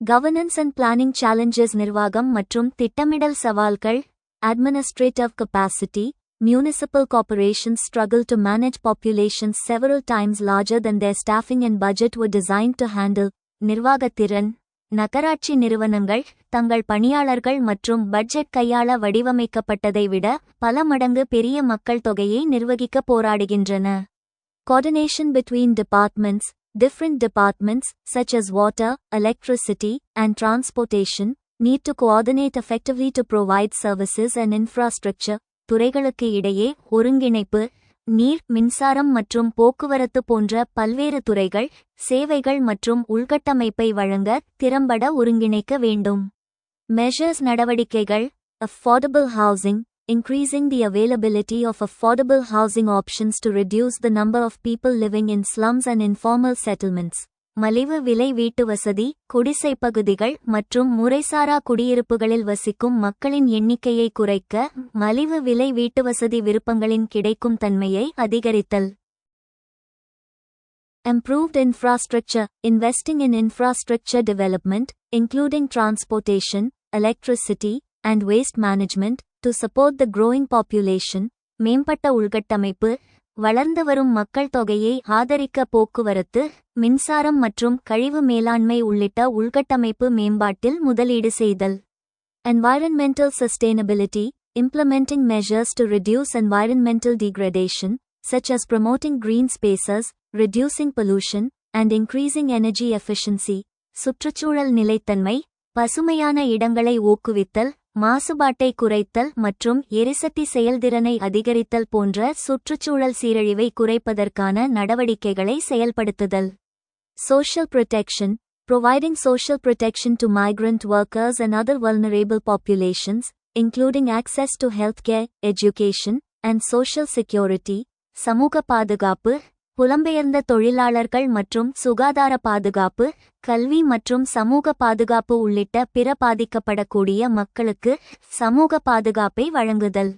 Governance and planning challenges. நிர்வாகம் மற்றும் திட்டமிடல் சவால்கள். Administrative capacity. Municipal corporations struggle to manage populations several times larger than their staffing and budget were designed to handle. நிர்வாகத்திறன். நகராட்சி நிறுவனங்கள் தங்கள் பணியாளர்கள் மற்றும் பட்ஜெட் கையாள வடிவமைக்கப்பட்டதை விட பல மடங்கு பெரிய மக்கள் தொகையை நிர்வகிக்க போராடுகின்றன. Coordination between departments. Different departments, such as water, electricity, and transportation, need to coordinate effectively to provide services and infrastructure. துறைகளுக்கு இடையே ஒருங்கிணைப்பு. நீர், மின்சாரம் மற்றும் போக்குவரத்து போன்ற பல்வேறு துறைகள், சேவைகள் மற்றும் உள்கட்டமைப்பை வழங்க திறம்பட ஒருங்கிணைக்க வேண்டும். Measures. நடவடிக்கைகள். Affordable housing. Increasing the availability of affordable housing options to reduce the number of people living in slums and informal settlements. மலிவு விலை வீட்டு வசதி, குடிசை பகுதிகள் மற்றும் முறைசாரா குடியிருப்புகளில் வசிக்கும் மக்களின் எண்ணிக்கையை குறைக்க மலிவு விலை வீட்டுவசதி விருப்பங்களின் கிடைக்கும் தன்மையை அதிகரித்தல். Improved infrastructure. Investing in infrastructure development, including transportation, electricity, and waste management, to support the growing population. மேம்பட்ட உள்கட்டமைப்பு. வளர்ந்து வரும் மக்கள் தொகையை ஆதரிக்க போக்குவரத்து, மின்சாரம் மற்றும் கழிவு மேலாண்மை உள்ளிட்ட உள்கட்டமைப்பு மேம்பாட்டில் முதலீடு செய்தல். Environmental sustainability. Implementing measures to reduce environmental degradation, such as promoting green spaces, reducing pollution, and increasing energy efficiency. சுற்றுச்சூழல் நிலைத்தன்மை. பசுமையான இடங்களை ஊக்குவித்தல், மாசுபாட்டை குறைத்தல் மற்றும் எரிசக்தி செயல்திறனை அதிகரித்தல் போன்ற சுற்றுச்சூழல் சீரழிவை குறைப்பதற்கான நடவடிக்கைகளை செயல்படுத்துதல். Social protection. Providing social protection to migrant workers and other vulnerable populations, including access to healthcare, education, and social security. சமூக பாதுகாப்பு. புலம்பெயர்ந்த தொழிலாளர்கள் மற்றும் சுகாதார பாதுகாப்பு, கல்வி மற்றும் சமூக பாதுகாப்பு உள்ளிட்ட பிற பாதிக்கப்படக்கூடிய மக்களுக்கு சமூக பாதுகாப்பை வழங்குதல்.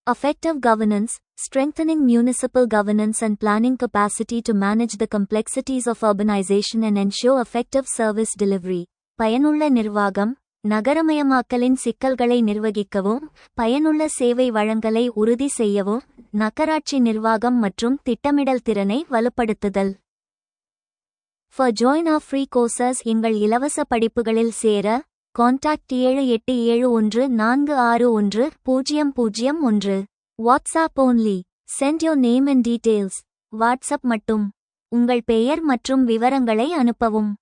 Effective governance. Strengthening municipal governance and planning capacity to manage the complexities of urbanization and ensure effective service delivery. பயனுள்ள நிர்வாகம். நகரமயமாக்கலின் சிக்கல்களை நிர்வகிக்கவும், பயனுள்ள சேவை வழங்கலை உறுதி செய்யவும், நகராட்சி நிர்வாகம் மற்றும் திட்டமிடல் திறனை வலுப்படுத்துதல். For join our free courses. எங்கள் இலவச படிப்புகளில் சேர contact 7871461001. WhatsApp only. Send your name and details. WhatsApp மட்டும். உங்கள் பெயர் மற்றும் விவரங்களை அனுப்பவும்.